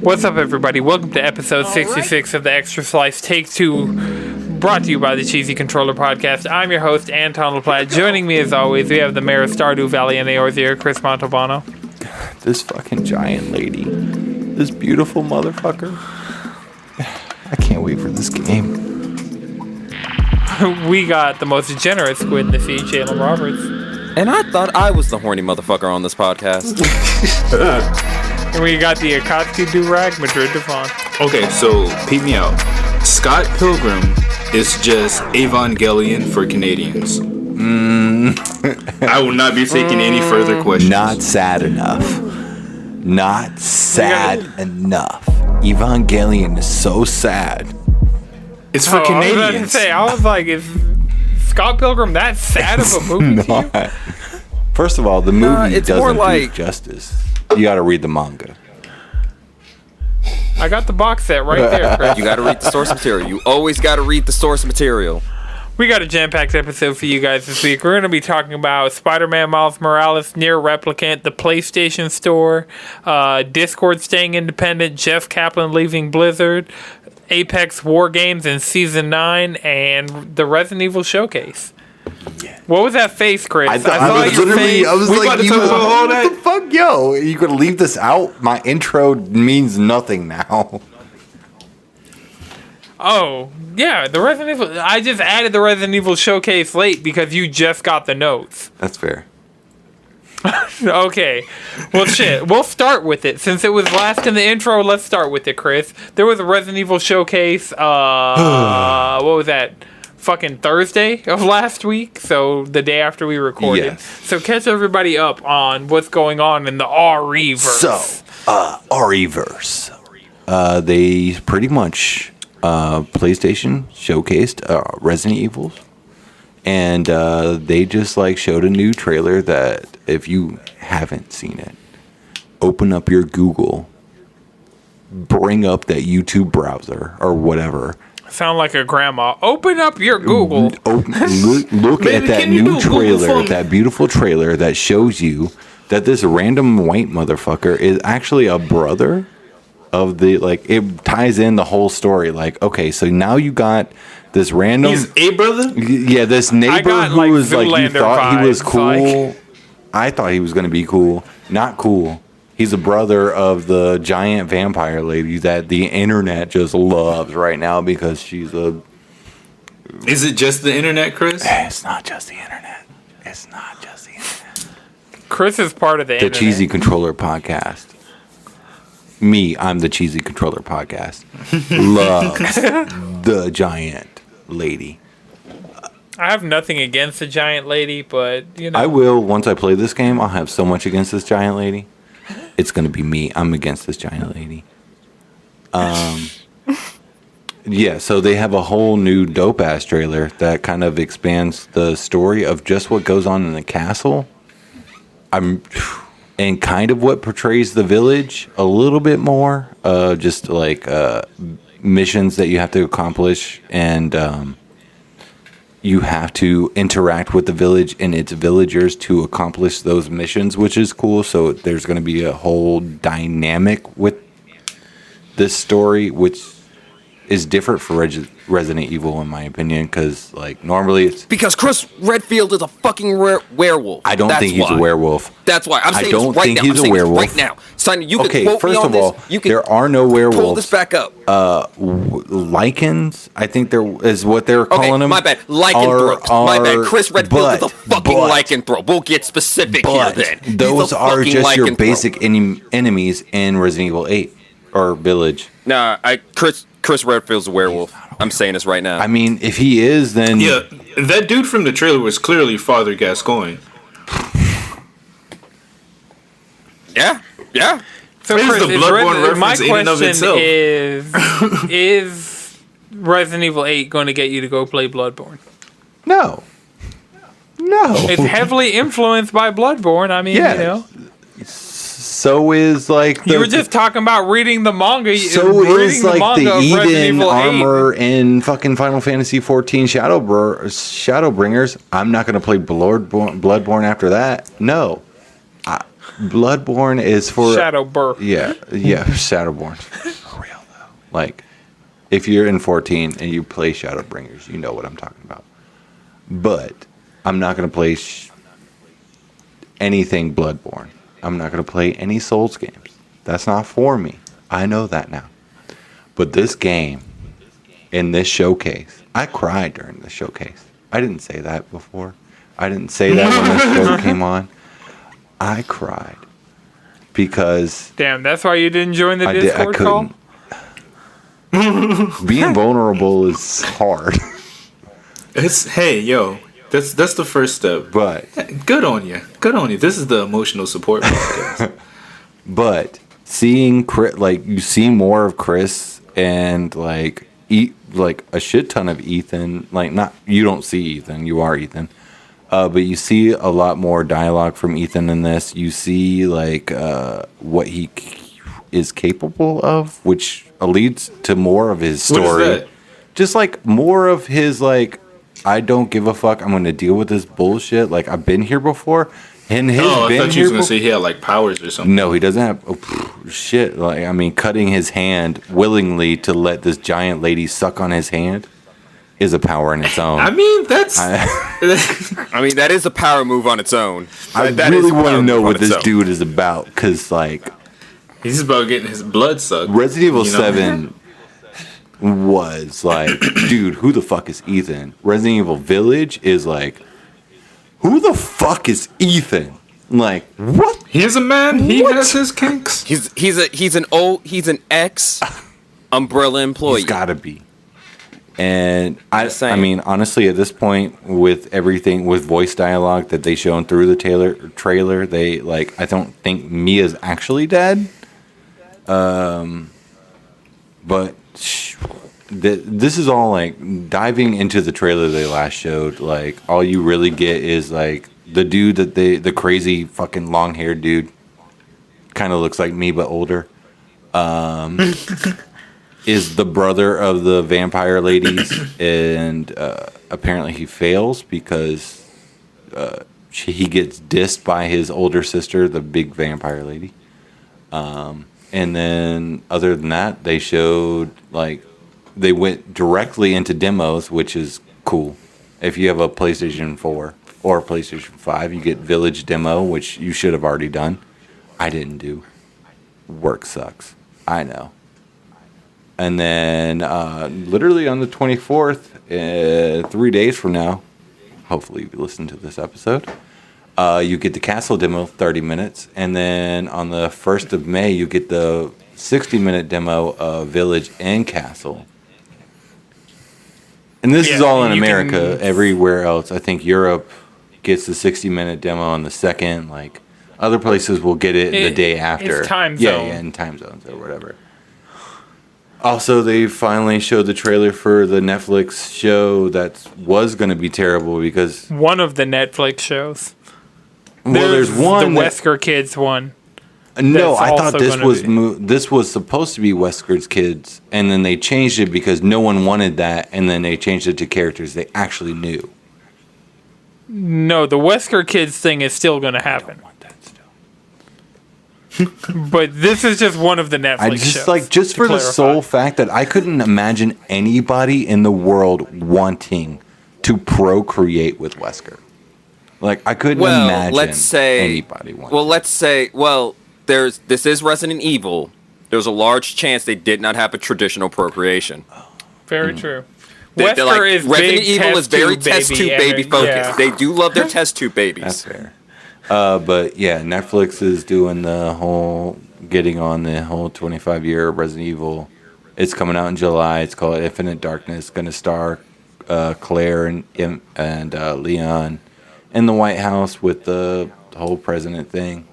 What's up, everybody? Welcome to episode 66 of the Xtra Slice Take 2, brought to you by the Cheesy Controller Podcast. I'm your host, Anton LaPlatte. Joining me, as always, we have the mayor of Stardew Valley and Eorzea, Chris Montalbano. This fucking giant lady. This beautiful motherfucker. I can't wait for this game. We got the most generous squid in the sea, Jalen Roberts. And I thought I was the horny motherfucker on this podcast. And we got the Akatsuki do-rag, Madrid Devon. Okay, so peep me out. Scott Pilgrim is just Evangelion for Canadians. I will not be taking any further questions. Not sad enough. Not sad enough. Evangelion is so sad. It's for Canadians. I was like, is Scott Pilgrim that sad of a movie to you? First of all, the movie it's doesn't more do like justice. You gotta read the manga. I got the box set right there, Chris. You gotta read the source material. You always gotta read the source material. We got a jam-packed episode for you guys this week. We're going to be talking about Spideman Miles Morales, Nier Replicant, the PlayStation Store, Discord staying independent, Jeff Caplain leaving Blizzard, Apex War Games in Season 9, and the Resident Evil Showcase. Yeah. What was that face, Chris? I was like, what the fuck, yo? You gonna leave this out? My intro means nothing now. Oh, yeah, the Resident Evil. I just added the Resident Evil Showcase late because you just got the notes. That's fair. Okay. Well, shit. We'll start with it. Since it was last in the intro, let's start with it, Chris. There was a Resident Evil Showcase, what was that? Fucking Thursday of last week, so the day after we recorded. Yes. So catch everybody up on what's going on in the RE-verse. So, RE-verse. They pretty much... PlayStation showcased Resident Evil, and they just showed a new trailer that if you haven't seen it, open up your Google, bring up that YouTube browser or whatever. Sound like a grandma. Open up your Google. Look at that new trailer, that beautiful trailer that shows you that this random white motherfucker is actually a brother of the, it ties in the whole story. Okay, so now you got this random... He's a brother? Yeah, this neighbor who was you thought he was cool. I thought he was going to be cool. Not cool. He's a brother of the giant vampire lady that the internet just loves right now because she's a... Is it just the internet, Chris? It's not just the internet. It's not just the internet. Chris is part of the internet. The Cheesy Controller Podcast. I'm the Cheesy Controller Podcast. Love the giant lady. I have nothing against the giant lady, but, I will, once I play this game, I'll have so much against this giant lady. It's going to be me. I'm against this giant lady. Yeah, so they have a whole new dope-ass trailer that kind of expands the story of just what goes on in the castle. And kind of what portrays the village a little bit more, just missions that you have to accomplish, and you have to interact with the village and its villagers to accomplish those missions, which is cool. So there's going to be a whole dynamic with this story, which is different for Resident Evil, in my opinion, because normally it's... Because Chris Redfield is a fucking werewolf. I don't think he's a werewolf. That's why. I'm saying I don't this right think now. he's a werewolf. Right now. Simon, you can quote first me on of all, this. You can there are no werewolves. Pull this back up. Lycans, I think there is what they're calling them. My bad. Lycanthropes. My bad. Chris Redfield is a fucking lycanthrope. We'll get specific here then. Those are just your basic enemies in Resident Evil 8 or Village. Nah, Chris Redfield's a werewolf. I'm saying this right now. I mean, if he is, then... Yeah, that dude from the trailer was clearly Father Gascoigne. Yeah. So, Chris, the Bloodborne reference my in and of question itself. is Resident Evil 8 going to get you to go play Bloodborne? No. It's heavily influenced by Bloodborne. I mean, So is you were just talking about reading the manga. So is the Eden armor in fucking Final Fantasy 14 Shadowbringers. I'm not going to play Bloodborne after that. No. Bloodborne is for Shadowburn. Yeah, Shadowborn. For real though. Like, if you're in 14 and you play Shadowbringers, you know what I'm talking about. But I'm not gonna play anything Bloodborne. I'm not gonna play any Souls games. That's not for me. I know that now. But this game, in this showcase, I cried during the showcase. I didn't say that before. I didn't say that when the show came on. I cried because... Damn, that's why you didn't join the Discord call? Being vulnerable is hard. Hey, yo, that's the first step. But good on you. Good on you. This is the emotional support podcast. But seeing Chris, like, you see more of Chris and like a shit ton of Ethan. Like, not, you don't see Ethan, you are Ethan. But you see a lot more dialogue from Ethan in this. You see like what he is capable of, which leads to more of his story. What is that? Just like more of his like, I don't give a fuck. I'm going to deal with this bullshit. Like, I've been here before. And his I been thought you was going to say he had like powers or something. No, he doesn't have shit. Like, I mean, cutting his hand willingly to let this giant lady suck on his hand is a power in its own. I mean, that's... I mean, that is a power move on its own. I really want to know what this dude is about, because, like... He's about getting his blood sucked. Resident Evil 7 was like, dude, who the fuck is Ethan? Resident Evil Village is like, who the fuck is Ethan? Like, what? He's a man. He has his kinks. He's an ex Umbrella employee. He's gotta be. And I mean, honestly, at this point, with everything, with voice dialogue that they shown through the trailer, they like, I don't think Mia's actually dead. But this is all like diving into the trailer they last showed. Like, all you really get is like the dude that the crazy fucking long haired dude, kind of looks like me but older. Is the brother of the vampire ladies, and apparently he fails because he gets dissed by his older sister, the big vampire lady. And then other than that, they showed, like, they went directly into demos, which is cool. If you have a PlayStation 4 or a PlayStation 5, you get Village demo, which you should have already done. I didn't do. Work sucks. I know. And then literally on the 24th, 3 days from now, hopefully you listen to this episode, you get the Castle demo, 30 minutes. And then on the 1st of May, you get the 60-minute demo of Village and Castle. And this is all in America. Everywhere else, I think Europe gets the 60-minute demo on the 2nd. Like, other places will get it the day after. It's time zone. Yeah, in time zones or whatever. Also, they finally showed the trailer for the Netflix show that was going to be terrible because... One of the Netflix shows. Well, there's one... The Wesker Kids one. No, I thought this was supposed to be Wesker's Kids, and then they changed it because no one wanted that, and then they changed it to characters they actually knew. No, the Wesker Kids thing is still going to happen. But this is just one of the Netflix shows. Just for the sole fact that I couldn't imagine anybody in the world wanting to procreate with Wesker. Like, I couldn't imagine anybody wanting. This is Resident Evil. There's a large chance they did not have a traditional procreation. Very true. Wesker is Resident Evil is very test tube baby focused. Yeah. They do love their test tube babies. That's fair. But yeah, Netflix is doing getting on the whole 25-year Resident Evil. It's coming out in July. It's called Infinite Darkness. Going to star Claire and Leon in the White House with the whole president thing.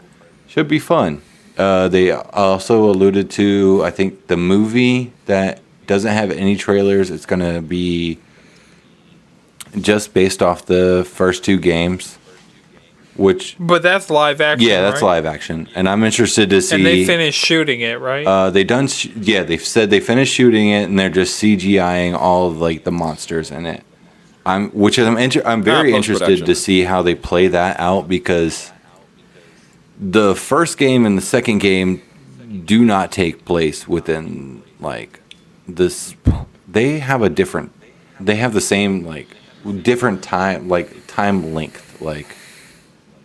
Should be fun. They also alluded to, I think, the movie that doesn't have any trailers. It's going to be just based off the first 2 games. But that's live action. Yeah, that's live action, and I'm interested to see. And they finished shooting it, right? They've said they finished shooting it, and they're just CGIing all of like the monsters in it. I'm very interested to see how they play that out because the first game and the second game do not take place within like this. They have the same like different time length. Like,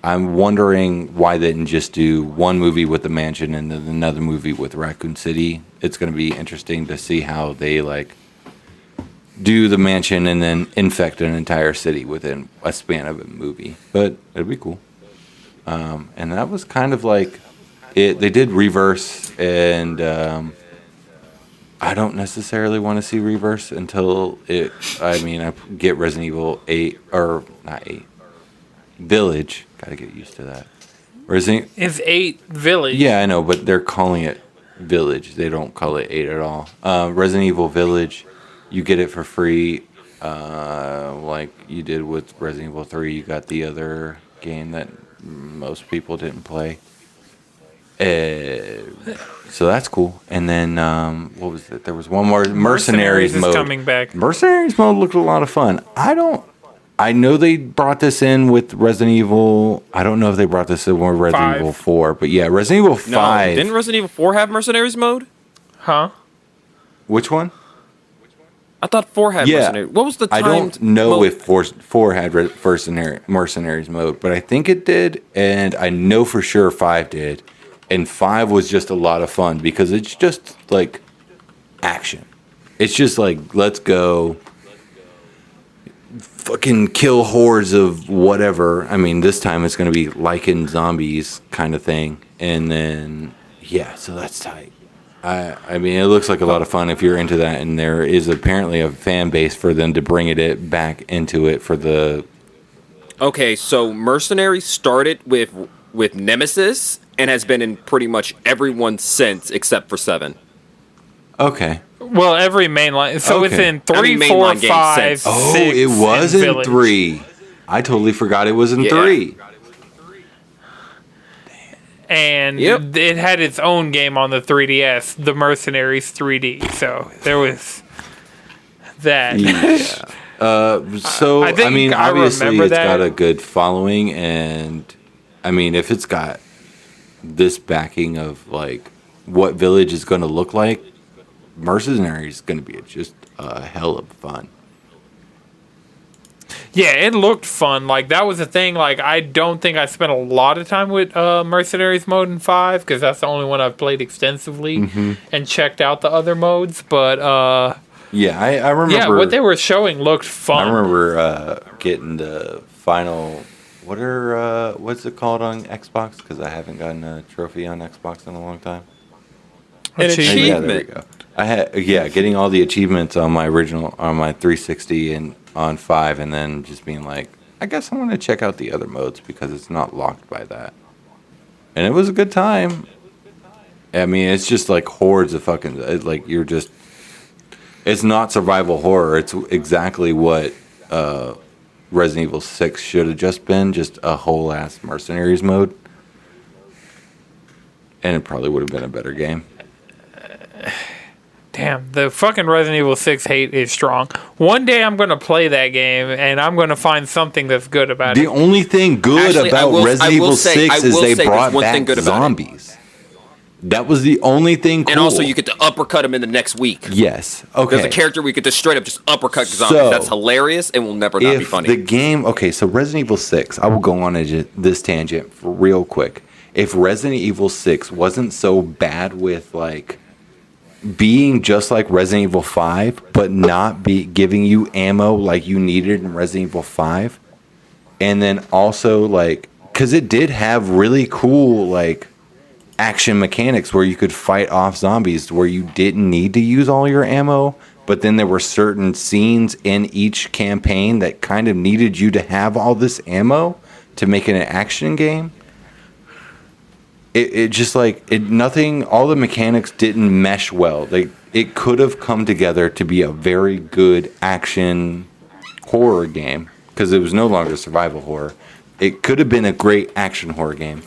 I'm wondering why they didn't just do one movie with the mansion and then another movie with Raccoon City. It's going to be interesting to see how they like do the mansion and then infect an entire city within a span of a movie. But it'd be cool. And that was kind of like it. They did Reverse, and I don't necessarily want to see Reverse until I get Resident Evil 8 or not 8 Village. Gotta get used to that. It's 8 Village. Yeah, I know, but they're calling it Village. They don't call it 8 at all. Resident Evil Village, you get it for free, like you did with Resident Evil 3. You got the other game that most people didn't play. So that's cool. And then what was it? There was one more Mercenaries mode. Is coming back. Mercenaries mode looked a lot of fun. I know they brought this in with Resident Evil. I don't know if they brought this in with Resident Evil 4, but yeah, Resident Evil 5. No, didn't Resident Evil 4 have Mercenaries mode? Huh? Which one? I thought 4 had Mercenaries. What was the timed I don't know mode? if 4 had Mercenaries mode, but I think it did, and I know for sure 5 did. And 5 was just a lot of fun because it's just like action. It's just like, let's go fucking kill hordes of whatever. I mean, this time it's going to be Lycan zombies kind of thing. And then, yeah, so that's tight. I mean, it looks like a lot of fun if you're into that. And there is apparently a fan base for them to bring it back into it for the... Okay, so Mercenaries started with Nemesis and has been in pretty much every one since except for 7. Okay. Well, every mainline. So it's in 3, 4, 5, 6. Oh, it was in Village. 3. I totally forgot it was in 3. And it had its own game on the 3DS, the Mercenaries 3D. So there was that. Yeah. So, I mean, obviously it's got a good following. And, I mean, if it's got this backing of, like, what Village is going to look like, Mercenaries is going to be just a hell of fun. Yeah, it looked fun. Like, that was the thing. Like, I don't think I spent a lot of time with Mercenaries mode in 5, because that's the only one I've played extensively and checked out the other modes. But, yeah, I remember... Yeah, what they were showing looked fun. I remember getting the final... what's it called on Xbox? Because I haven't gotten a trophy on Xbox in a long time. An achievement. Yeah, there we go. Getting all the achievements on my 360 and on 5, and then just being like, I guess I want to check out the other modes because it's not locked by that. And it was a good time. I mean, it's just like hordes of fucking, like you're just, it's not survival horror. It's exactly what Resident Evil 6 should have just been, just a whole ass Mercenaries mode. And it probably would have been a better game. Damn, the fucking Resident Evil 6 hate is strong. One day I'm going to play that game, and I'm going to find something that's good about it. The only thing good about Resident Evil 6 is they brought back zombies. That was the only thing cool. And also you get to uppercut them in the next week. Yes. Okay. There's a character we get to straight up just uppercut zombies. That's hilarious and will never not be funny. The game... Okay, so Resident Evil 6, I will go on this tangent real quick. If Resident Evil 6 wasn't so bad with, like... being just like Resident Evil 5, but not giving you ammo like you needed in Resident Evil 5. And then also, like, because it did have really cool, like, action mechanics where you could fight off zombies where you didn't need to use all your ammo. But then there were certain scenes in each campaign that kind of needed you to have all this ammo to make it an action game. It just like nothing. All the mechanics didn't mesh well. It could have come together to be a very good action horror game because it was no longer survival horror. It could have been a great action horror game,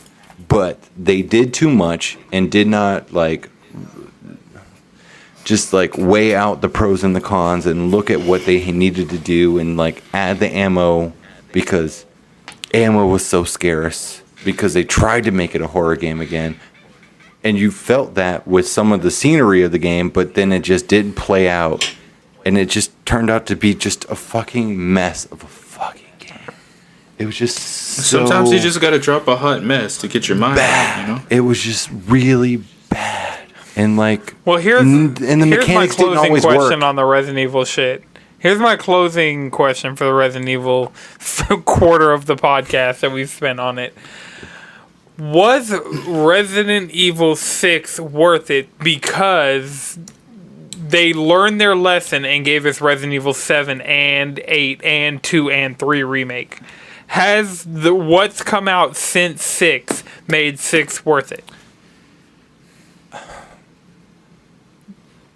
but they did too much and did not just weigh out the pros and the cons and look at what they needed to do and like add the ammo because ammo was so scarce. because they tried to make it a horror game again. And you felt that with some of the scenery of the game, but then it just didn't play out. And it just turned out to be just a fucking mess of a fucking game. It was just so Sometimes you just gotta drop a hot mess to get your mind bad. out, you know? It was just really bad. And like, Well, here's and the my mechanics didn't closing always question work. on the Resident Evil shit. Here's my closing question for the Resident Evil quarter of the podcast that we've spent on it. Was Resident Evil 6 worth it because they learned their lesson and gave us Resident Evil 7 and 8 and 2 and 3 remake? Has what's come out since 6 made 6 worth it?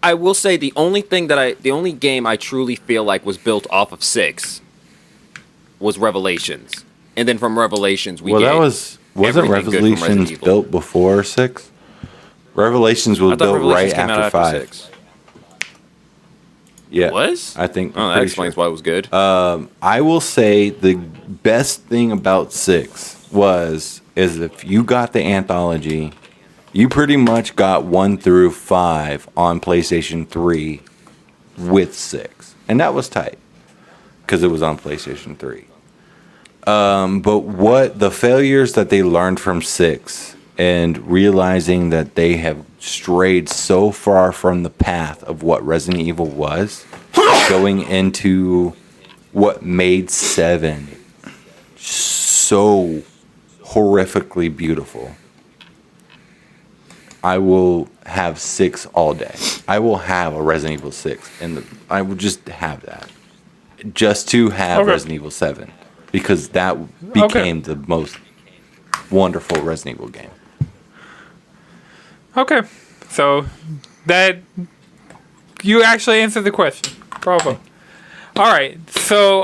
I will say the only game I truly feel like was built off of 6 was Revelations, and then from Revelations we That wasn't everything good from Resident Revelations Evil. built before 6? Revelations was I thought built Revelations right came out after 5. 6. Yeah, It was? I think. Oh, that pretty explains sure. why it was good. I will say the best thing about 6 is if you got the anthology, you pretty much got 1 through 5 on PlayStation 3 with 6, and that was tight because it was on PlayStation 3. But what the failures that they learned from 6 and realizing that they have strayed so far from the path of what Resident Evil was, going into what made 7 so horrifically beautiful. I will have 6 all day. I will have a Resident Evil 6, and I will just have that, just to have Resident Evil 7, because that became the most wonderful Resident Evil game. Okay, so that you actually answered the question. Bravo. All right, so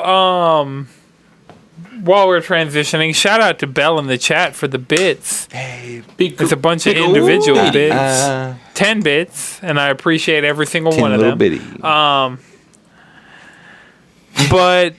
while we're transitioning, shout out to Bell in the chat for the bits. It's a bunch of individual bits, 10 bits, and I appreciate every single 10 one of them. bitty. But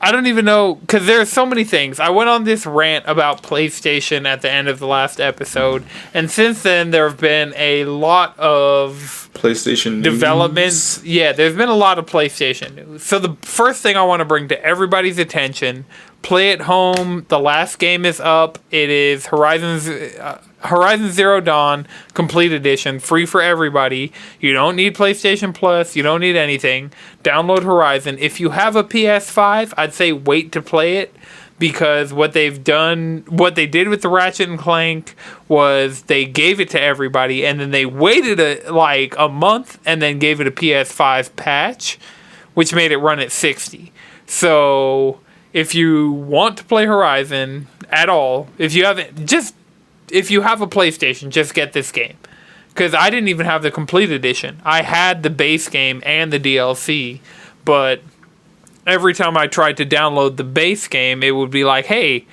I don't even know, because there's so many things. I went on this rant about PlayStation at the end of the last episode, and since then there have been a lot of PlayStation developments. news. Yeah, there's been a lot of PlayStation news. So the first thing I want to bring to everybody's attention: Play at Home. The last game is up. It is Horizon Zero Dawn Complete Edition, free for everybody. You don't need PlayStation Plus. You don't need anything. Download Horizon. If you have a PS5, I'd say wait to play it, because what they did with the Ratchet and Clank was they gave it to everybody, and then they waited a month and then gave it a PS5 patch, which made it run at 60. So if you want to play Horizon at all, if you have a PlayStation, just get this game. Because I didn't even have the Complete Edition. I had the base game and the DLC, but every time I tried to download the base game, it would be like, hey,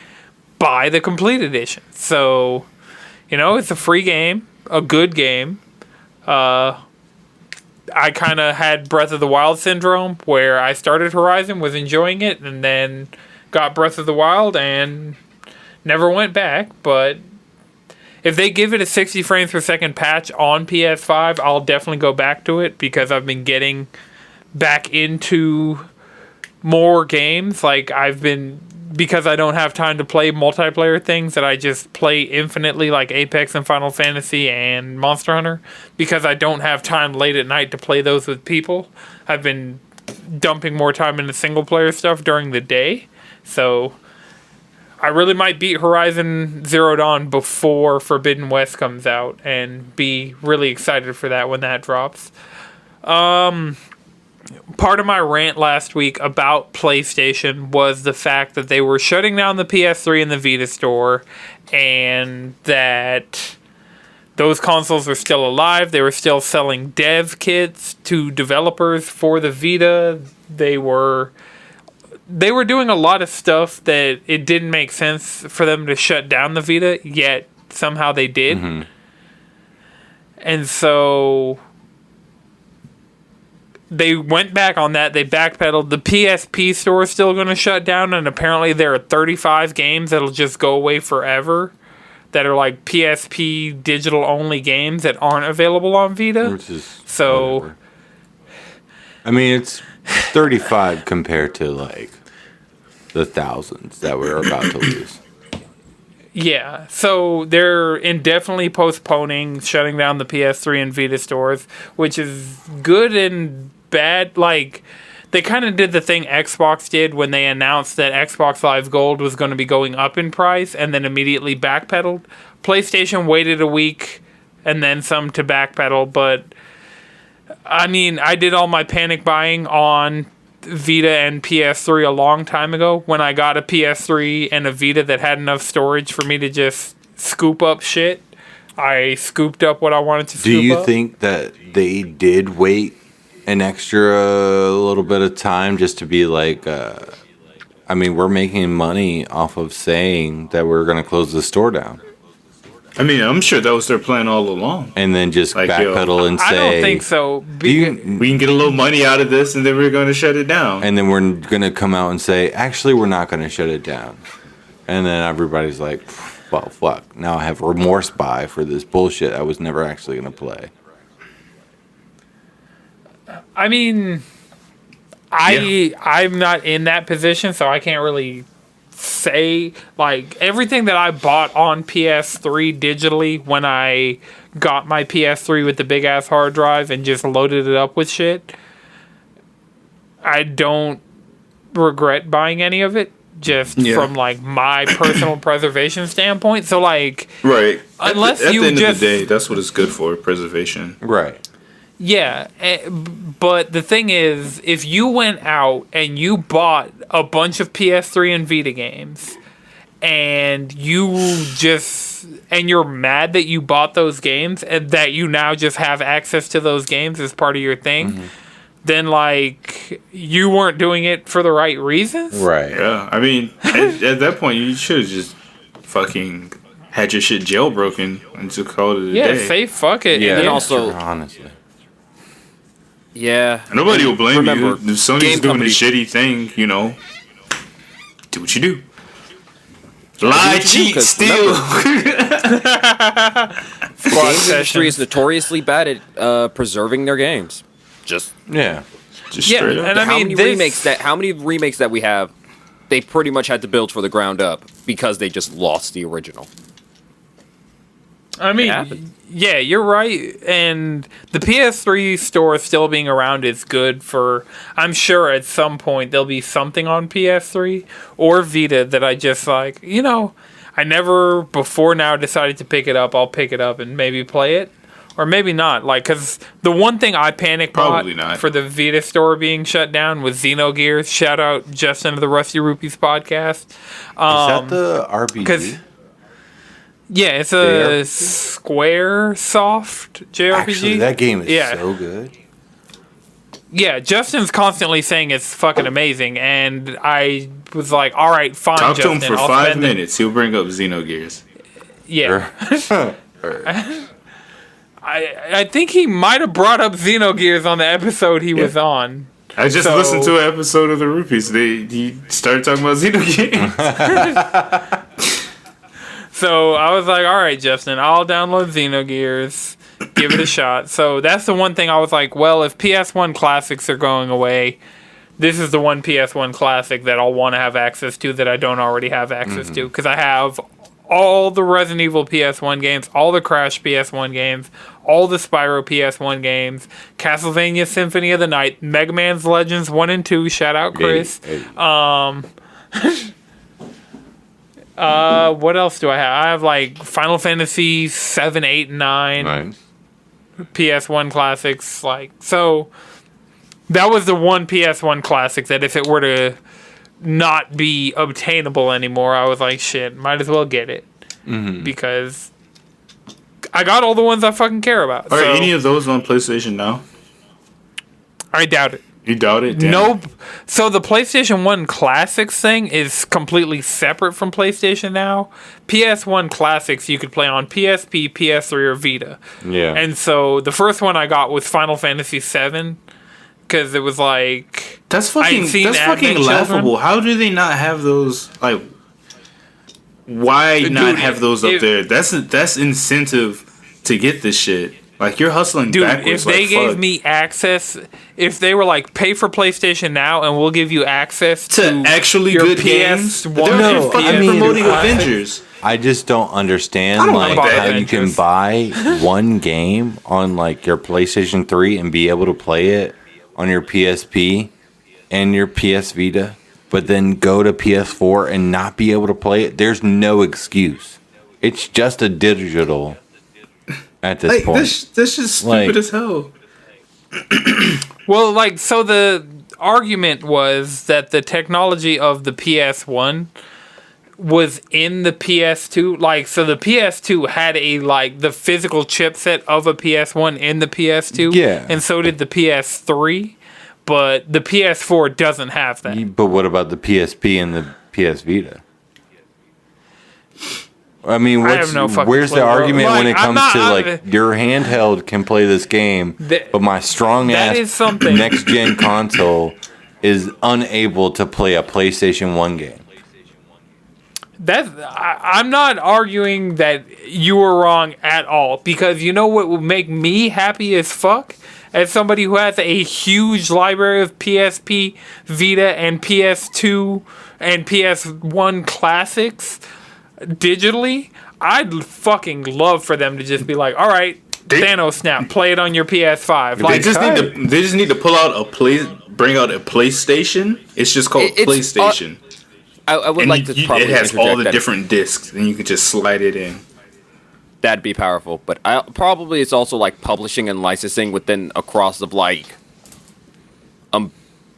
buy the Complete Edition. So, it's a free game, a good game. I kind of had Breath of the Wild syndrome, where I started Horizon, was enjoying it, and then got Breath of the Wild and never went back. But if they give it a 60 frames per second patch on PS5, I'll definitely go back to it, because I've been getting back into more games. Because I don't have time to play multiplayer things that I just play infinitely, like Apex and Final Fantasy and Monster Hunter, because I don't have time late at night to play those with people. I've been dumping more time into single player stuff during the day. So I really might beat Horizon Zero Dawn before Forbidden West comes out, and be really excited for that when that drops. Part of my rant last week about PlayStation was the fact that they were shutting down the PS3 and the Vita store, and that those consoles were still alive. They were still selling dev kits to developers for the Vita. They were doing a lot of stuff that it didn't make sense for them to shut down the Vita, yet somehow they did. Mm-hmm. And so they went back on that. They backpedaled. The PSP store is still going to shut down, and apparently there are 35 games that'll just go away forever that are like PSP digital only games that aren't available on Vita. Which is so. Whatever. I mean, it's 35 compared to like the thousands that we're about to lose. Yeah, so they're indefinitely postponing shutting down the PS3 and Vita stores, which is good and bad. Like, they kind of did the thing Xbox did when they announced that Xbox Live Gold was going to be going up in price and then immediately backpedaled. PlayStation waited a week and then some to backpedal, but I mean, I did all my panic buying on Vita and PS3 a long time ago when I got a PS3 and a Vita that had enough storage for me to just scoop up shit. I scooped up what I wanted to scoop up. Do you think that they did wait an extra little bit of time just to be like, I mean, we're making money off of saying that we're going to close the store down. I mean, I'm sure that was their plan all along. And then just Like, backpedal and say... I don't think so. We can get a little money out of this, and then we're going to shut it down. And then we're going to come out and say, actually, we're not going to shut it down. And then everybody's like, well, fuck. Now I have remorse buy for this bullshit I was never actually going to play. I mean, I'm not in that position, so I can't really say. Like, everything that I bought on PS3 digitally when I got my PS3 with the big ass hard drive and just loaded it up with shit, I don't regret buying any of it, just from like my personal preservation standpoint. So like, right, unless at you the end just of the day, that's what it's good for, preservation. Right. yeah, but the thing is, if you went out and you bought a bunch of PS3 and Vita games, and you're mad that you bought those games and that you now just have access to those games as part of your thing, then like you weren't doing it for the right reasons. Right. Yeah, I mean, at that point, you should have just fucking had your shit jailbroken and just called it a day. Say fuck it. Yeah, And then also- honestly. Yeah. Nobody will blame Remember, you. If Sony's game doing a companies- shitty thing, you know, do what you do. Lie, cheat, because steal. The games industry is notoriously bad at preserving their games. Just Yeah. Just Yeah, straight up. and I mean, how many remakes that we have, they pretty much had to build for the ground up because they just lost the original. I mean, happens. yeah, you're right. And the PS3 store still being around is good for, I'm sure at some point there'll be something on PS3 or Vita that I just like, you know, I never before now decided to pick it up. I'll pick it up and maybe play it. Or maybe not. Like, because the one thing I panic bought for the Vita store being shut down was Xenogears. Shout out Justin of the Rusty Rupees podcast. Is that the RPG? Yeah, it's a Square Soft JRPG. Actually, that game is so good. Yeah, Justin's constantly saying it's fucking amazing, and I was like, all right, fine, Talk Justin. to him for I'll 5 minutes. He'll bring up Xenogears. Yeah. I think he might have brought up Xenogears on the episode he was on. I just listened to an episode of the Rupees. He started talking about Xenogears. So I was like, all right, Justin, I'll download Xenogears, give it a shot. So that's the one thing I was like, well, if PS1 classics are going away, this is the one PS1 classic that I'll want to have access to that I don't already have access to. Because I have all the Resident Evil PS1 games, all the Crash PS1 games, all the Spyro PS1 games, Castlevania Symphony of the Night, Mega Man's Legends 1 and 2, shout out Chris. What else do I have? I have like Final Fantasy 7, 8, and 9. Nice. PS1 classics. Like, so that was the one PS1 classic that if it were to not be obtainable anymore, I was like, shit, might as well get it. Because I got all the ones I fucking care about. Are any of those on PlayStation now? I doubt it. You doubt it? Damn. Nope. So the PlayStation 1 Classics thing is completely separate from PlayStation Now. PS1 Classics you could play on PSP, PS3, or Vita. Yeah. And so the first one I got was Final Fantasy VII. because it was like That's fucking laughable. How do they not have those? Like, why not have those up there? That's incentive to get this shit. Like, you're hustling backwards. If they gave me access, if they were like, pay for PlayStation Now and we'll give you access to actually your good PS1, games, they're promoting Avengers. I just don't understand how you can buy one game on like your PlayStation 3 and be able to play it on your PSP and your PS Vita, but then go to PS4 and not be able to play it. There's no excuse. It's just a digital at this point. This is stupid as hell. Well, like, so the argument was that the technology of the PS1 was in the PS2. Like, so the PS2 had the physical chipset of a PS1 in the PS2. Yeah. And so did the PS3. But the PS4 doesn't have that. But what about the PSP and the PS Vita? I mean, where's the argument when it comes to your handheld can play this game, but my strong ass next gen console is unable to play a PlayStation 1 game? I'm not arguing that you were wrong at all, because you know what would make me happy as fuck? As somebody who has a huge library of PSP, Vita, and PS2 and PS1 classics digitally, I'd fucking love for them to just be like, all right, Thanos Snap, play it on your PS5. They just need to pull out bring out a PlayStation. It's just called PlayStation. I would like to probably it has all the different discs, and you can just slide it in. That'd be powerful, but probably it's also like publishing and licensing within across of like a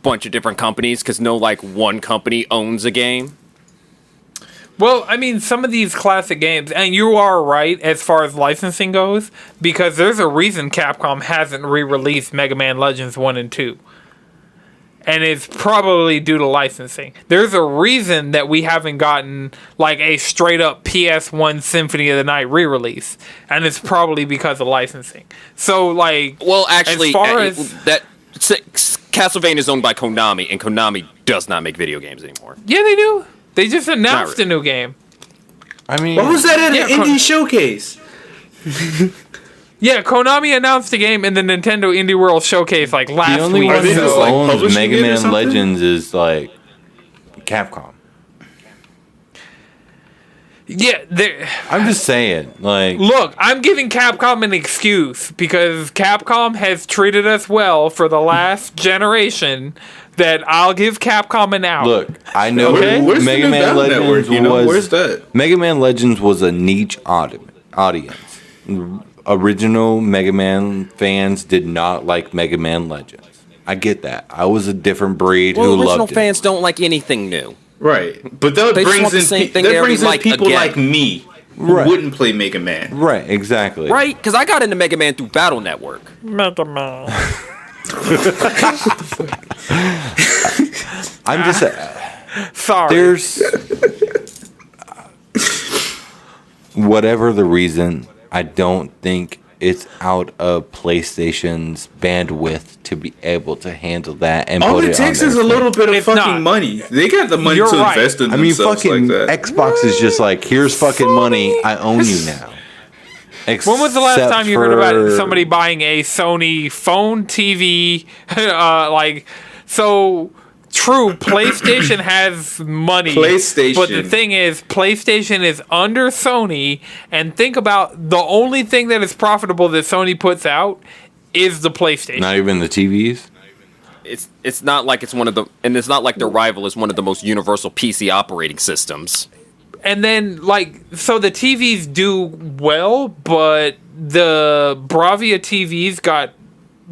bunch of different companies, because no like one company owns a game. Well, I mean, some of these classic games, and you are right as far as licensing goes, because there's a reason Capcom hasn't re-released Mega Man Legends 1 and 2. And it's probably due to licensing. There's a reason that we haven't gotten like a straight up PS1 Symphony of the Night re-release, and it's probably because of licensing. So, like, well, actually, as far as Castlevania is owned by Konami, and Konami does not make video games anymore. Yeah, they do. They just announced a new game. I mean, what was that at an indie showcase? Yeah, Konami announced a game in the Nintendo Indie World Showcase like last week. The only one who owns Mega Man Legends is like Capcom. Yeah, I'm just saying, like, look, I'm giving Capcom an excuse because Capcom has treated us well for the last generation. That I'll give Capcom an out. Look, I know Mega Man Legends where's that? Mega Man Legends was a niche audience. Original Mega Man fans did not like Mega Man Legends. I get that. I was a different breed who loved it. Original fans don't like anything new. Right. But that brings in people like me who wouldn't play Mega Man. Right, exactly. Right? Because I got into Mega Man through Battle Network. Mega Man. I'm just sorry. There's whatever the reason, I don't think it's out of PlayStation's bandwidth to be able to handle that and all put it takes is a little bit of fucking money. They got the money to invest in themselves. I mean, fucking like that. Xbox is just like, here's fucking money, I own you now. When was the last time you heard about somebody buying a Sony phone, TV? True, PlayStation has money. But the thing is, PlayStation is under Sony, and think about the only thing that is profitable that Sony puts out is the PlayStation. Not even the TVs? It's not like it's one of the, and it's not like their rival is one of the most universal PC operating systems. And then, so the TVs do well, but the Bravia TVs got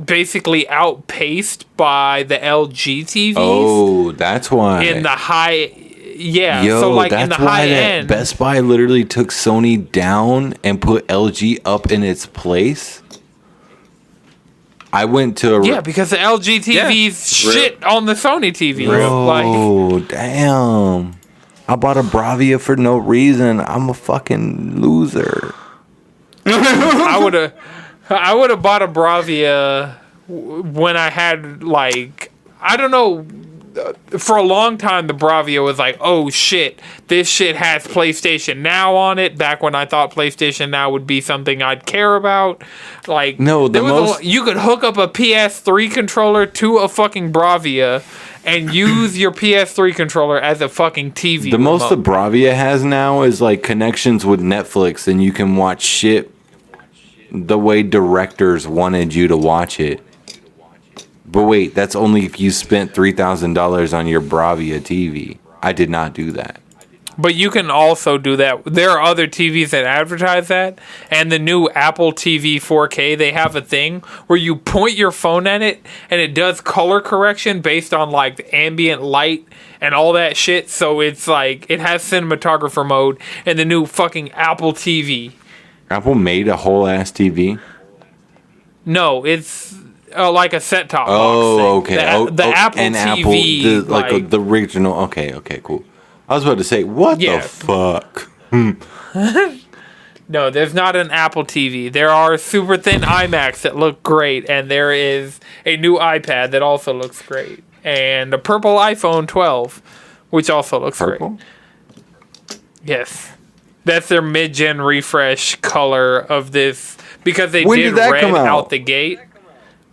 basically outpaced by the LG TVs. Oh, that's why. In the high... Yeah, in the high end... Best Buy literally took Sony down and put LG up in its place. I went to... because the LG TVs shit on the Sony TVs. Oh, damn. I bought a Bravia for no reason. I'm a fucking loser. I would have bought a Bravia when I had like, I don't know, for a long time the Bravia was like, oh shit, this shit has PlayStation Now on it. Back when I thought PlayStation Now would be something I'd care about. Like, no, you could hook up a PS3 controller to a fucking Bravia and use your PS3 controller as a fucking TV. The most the remote. Bravia has now is like connections with Netflix, and you can watch shit the way directors wanted you to watch it. But wait, that's only if you spent $3,000 on your Bravia TV. I did not do that. But you can also do that. There are other TVs that advertise that. And the new Apple TV 4K, they have a thing where you point your phone at it and it does color correction based on like the ambient light and all that shit. So it's like, it has cinematographer mode and the new fucking Apple TV. Apple made a whole ass TV? No, it's like a set-top box Oh, thing. okay. The Apple and TV. Apple, the original. Okay, cool. I was about to say, what the fuck? No, there's not an Apple TV. There are super thin iMacs that look great, and there is a new iPad that also looks great, and a purple iPhone 12, which also looks Purple? great. Yes. That's their mid-gen refresh color of this, because they When did did that red come out? the gate.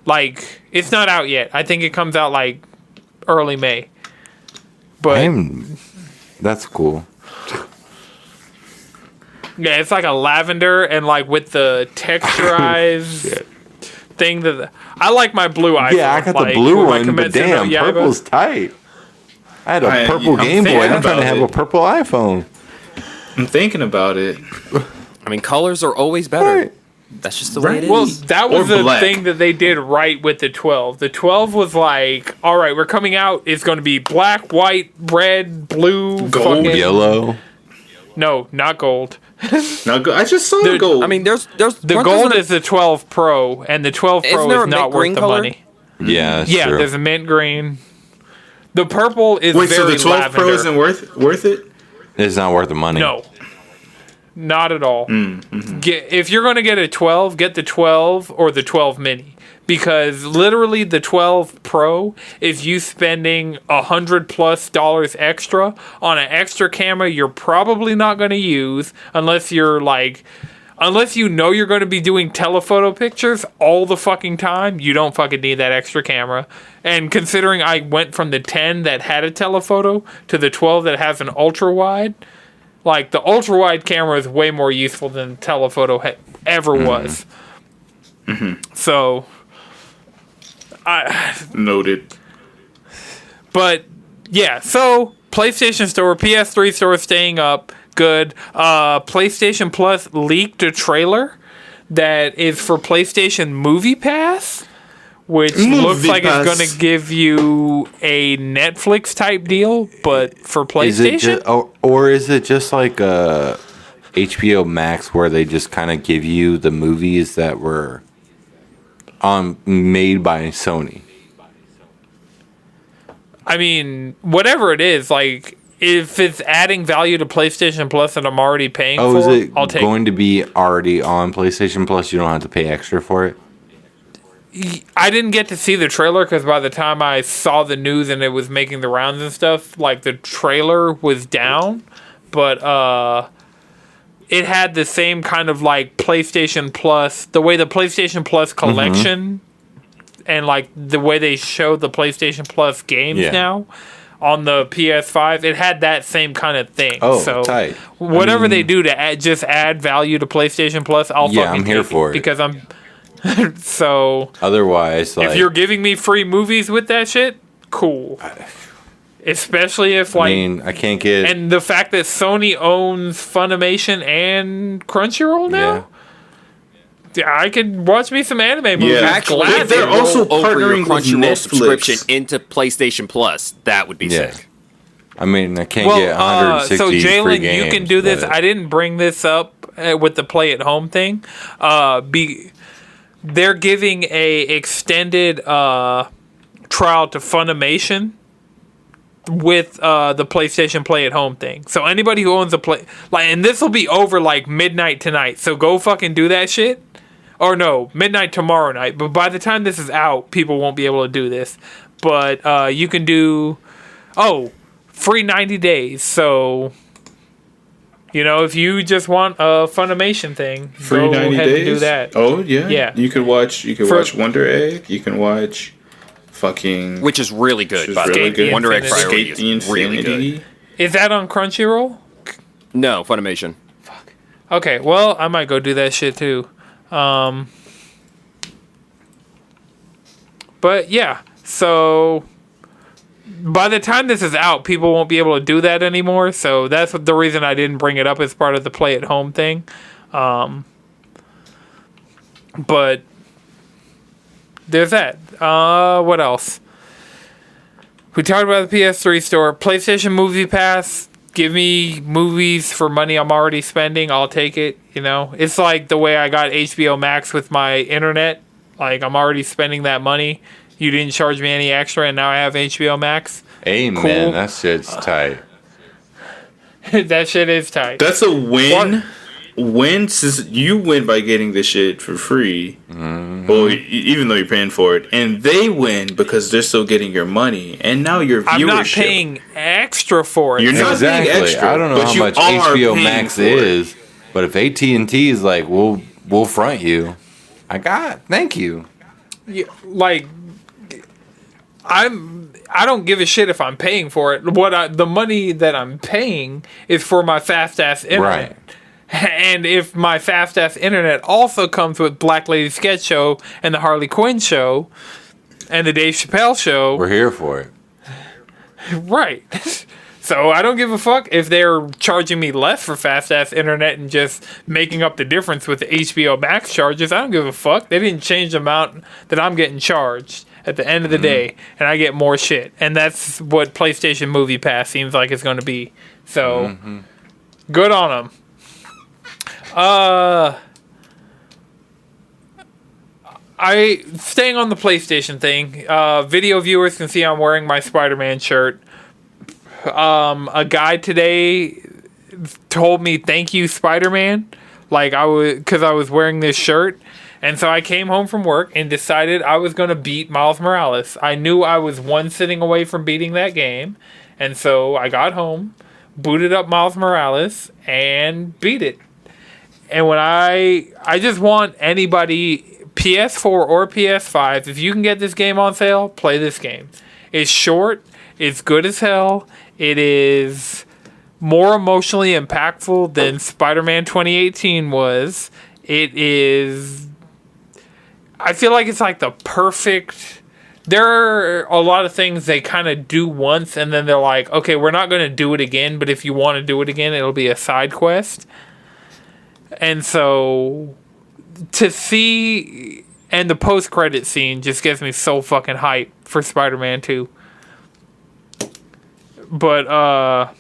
Like, it's not out yet. I think it comes out, like, early May. But that's cool. yeah, it's like a lavender and like with the texturized thing that I like my blue iPhone. Yeah, I got like, the blue with my one, but Kimetsu damn, no Yaiba. purple's tight. I had a purple I'm Game Boy. thinking I'm trying to about have it. a purple iPhone. I'm thinking about it. I mean, colors are always better. Right. That's just the way it is. Well, that was Or the black. thing that they did right with the 12. The 12 was like, all right, we're coming out. It's going to be black, white, red, blue, Gold, fucking- Yellow. No, not gold. Now, I just saw the gold. I mean, there's The gold is the 12 Pro, and the 12 Isn't Pro there is a not mint worth green the color? money. Yeah, that's Yeah, true. there's a mint green. The purple is wait, so very the 12 lavender. Pro isn't worth it? It's not worth the money. No, not at all. If you're going to get a 12, get the 12 or the 12 mini. Because literally the 12 Pro is you spending $100+ extra on an extra camera you're probably not going to use unless you're like, unless you know you're going to be doing telephoto pictures all the fucking time. You don't fucking need that extra camera. And considering I went from the 10 that had a telephoto to the 12 that has an ultra wide, like the ultra wide camera is way more useful than telephoto ever was. So. Noted. But yeah, so PlayStation Store, PS3 Store staying up, good. PlayStation Plus leaked a trailer that is for PlayStation Movie Pass, which looks like it's going to give you a Netflix type deal, but for PlayStation. Or is it just like HBO Max where they just kind of give you the movies that were made by Sony? I mean, whatever it is, like if it's adding value to PlayStation Plus that I'm already paying for, Is it I'll take going to be already on PlayStation Plus? You don't have to pay extra for it? I didn't get to see the trailer because by the time I saw the news and it was making the rounds and stuff, like the trailer was down, but it had the same kind of like PlayStation Plus, the way the PlayStation Plus collection and like the way they show the PlayStation Plus games now on the PS5, it had that same kind of thing. Oh, so tight. Whatever they do to just add value to PlayStation Plus, I'll fucking I'm here take for it. because I'm so. Otherwise, like, If you're giving me free movies with that shit, cool. Especially if like, I mean, I can't get. and the fact that Sony owns Funimation and Crunchyroll now, I could watch me some anime movies. Yeah. Actually, gladly. if they They're also roll over your partnering with Crunchyroll Netflix. subscription into PlayStation Plus, that would be sick. I mean, I can't get 160 so free Jalen, games. you can do this. but- I didn't bring this up with the play at home thing. They're giving a extended trial to Funimation with the PlayStation Play at Home thing. So anybody who owns a play, like, and this will be over like midnight tonight. So go fucking do that shit. Or no, midnight tomorrow night. But by the time this is out, people won't be able to do this. But you can do... Oh, free 90 days. So, if you just want a Funimation thing, free go 90 ahead days? and do that. Oh, yeah. Yeah. You could watch Wonder Egg. You can watch fucking... Which is really good, by the really way. good. Wonder Egg Infinity. Priority Escape the is really Infinity. good. Is that on Crunchyroll? No, Funimation. Okay, well, I might go do that shit too. But yeah, so by the time this is out, people won't be able to do that anymore. So that's the reason I didn't bring it up as part of the play at home thing. But there's that. What else? We talked about the PS3 store. PlayStation Movie Pass. Give me movies for money I'm already spending. I'll take it. It's like the way I got HBO Max with my internet. Like, I'm already spending that money. You didn't charge me any extra, and now I have HBO Max. Amen. Cool. That shit's tight. That shit is tight. That's a win. Win, since you win by getting this shit for free. Mm-hmm. Well, even though you're paying for it. And they win because they're still getting your money. And now your viewership... I'm not paying extra for it. You're not paying extra. I don't know but how you much are HBO paying Max for it. is, but if AT&T is like, we'll front you, thank you. Yeah, like, I don't give a shit if I'm paying for it. The money that I'm paying is for my fast ass internet. Right. And if my fast ass internet also comes with Black Lady Sketch Show and the Harley Quinn show and the Dave Chappelle show, We're here for it. right? So I don't give a fuck if they're charging me less for fast ass internet and just making up the difference with the HBO Max charges. I don't give a fuck. They didn't change the amount that I'm getting charged at the end of the day, and I get more shit. And that's what PlayStation Movie Pass seems like it's going to be. So good on them. Staying on the PlayStation thing, video viewers can see I'm wearing my Spider-Man shirt. A guy today told me thank you, Spider-Man, because I was wearing this shirt. And so I came home from work and decided I was going to beat Miles Morales. I knew I was one sitting away from beating that game. And so I got home, booted up Miles Morales, and beat it. And when I just want anybody, PS4 or PS5, if you can get this game on sale, play this game. It's short. It's good as hell. It is more emotionally impactful than Spider-Man 2018 was. It is... I feel like it's like the perfect... There are a lot of things they kind of do once, and then they're like, okay, we're not going to do it again, but if you want to do it again, it'll be a side quest. And so, to see... And the post-credit scene just gets me so fucking hyped for Spider-Man 2. But,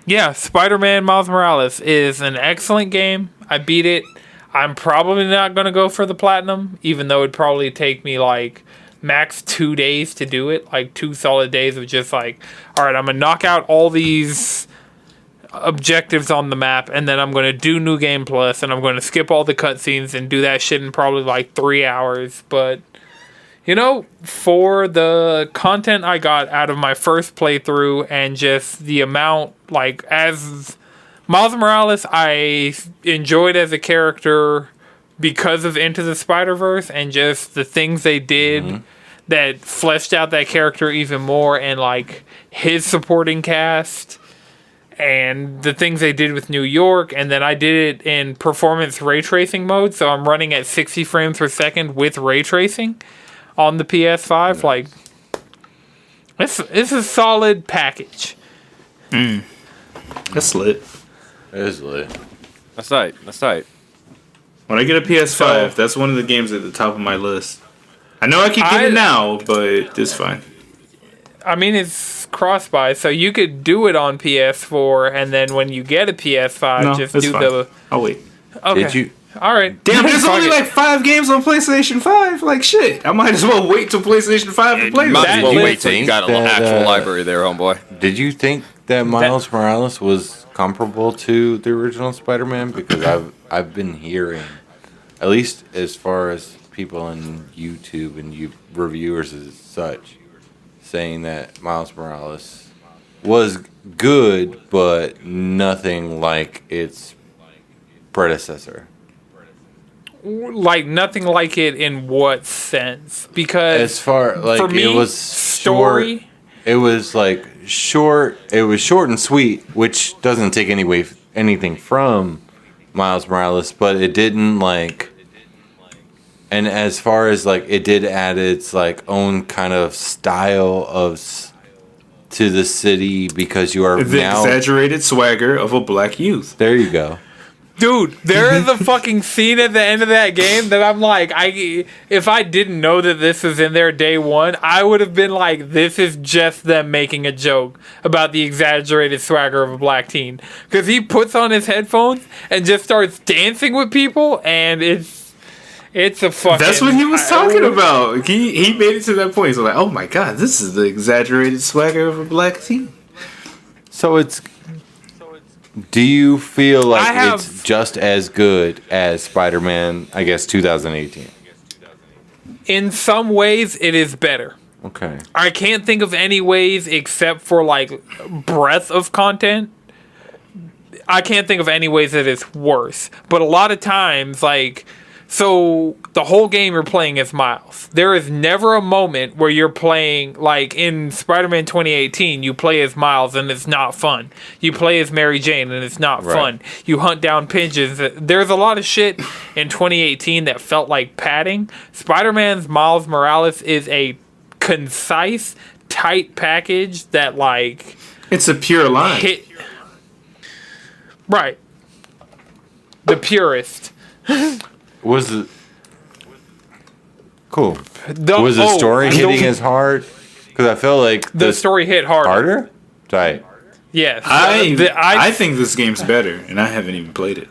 yeah, Spider-Man Miles Morales is an excellent game. I beat it. I'm probably not going to go for the platinum, even though it'd probably take me, max 2 days to do it. 2 solid days of just, all right, I'm going to knock out all these objectives on the map, and then I'm going to do New Game Plus, and I'm going to skip all the cutscenes and do that shit in probably, 3 hours. But... for the content I got out of my first playthrough and just the amount, as Miles Morales, I enjoyed as a character because of Into the Spider-Verse and just the things they did that fleshed out that character even more, and, his supporting cast and the things they did with New York. And then I did it in performance ray tracing mode, so I'm running at 60 frames per second with ray tracing on the PS5, it's a solid package. That's lit. It is lit. That's tight. That's tight. When I get a PS5, that's one of the games at the top of my list. I know I keep getting it now, but it's fine. I mean, it's cross-buy, so you could do it on PS4, and then when you get a PS5, just do fine. I'll wait. Okay. Did you? All right. Damn, there's only 5 games on PlayStation 5. Shit. I might as well wait till PlayStation 5 to play You might as well you wait till you got an actual library there, homeboy. Did you think that Miles Morales was comparable to the original Spider-Man? Because I've been hearing at least as far as people on YouTube and reviewers as such, saying that Miles Morales was good, but nothing like its predecessor. Like nothing like it in what sense? Because as far like for me, it was story. Short, it was like short. It was short and sweet, which doesn't take anything from Miles Morales, but it didn't like. And as far as like, it did add its like own kind of style to the city because you are the now exaggerated swagger of a black youth. There you go. Dude, there is a fucking scene at the end of that game that I'm like, if I didn't know that this was in there day one, I would have been like, this is just them making a joke about the exaggerated swagger of a black teen. Because he puts on his headphones and just starts dancing with people, and it's a fucking... That's what he was talking about. He made it to that point. He's like, oh my god, this is the exaggerated swagger of a black teen. So it's... Do you feel like it's just as good as Spider-Man, I guess, 2018? In some ways, it is better. Okay. I can't think of any ways except for, like, breadth of content. I can't think of any ways that it's worse. But a lot of times, like... So, the whole game you're playing as Miles. There is never a moment where you're playing, like in Spider-Man 2018, you play as Miles and it's not fun. You play as Mary Jane and it's not fun. You hunt down pigeons. There's a lot of shit in 2018 that felt like padding. Spider-Man's Miles Morales is a concise, tight package that, like... It's a pure line. Right. The purest. Was it cool? Was the story hitting as hard? Because I felt like the story hit harder. Right. Yes. I think this game's better, and I haven't even played it.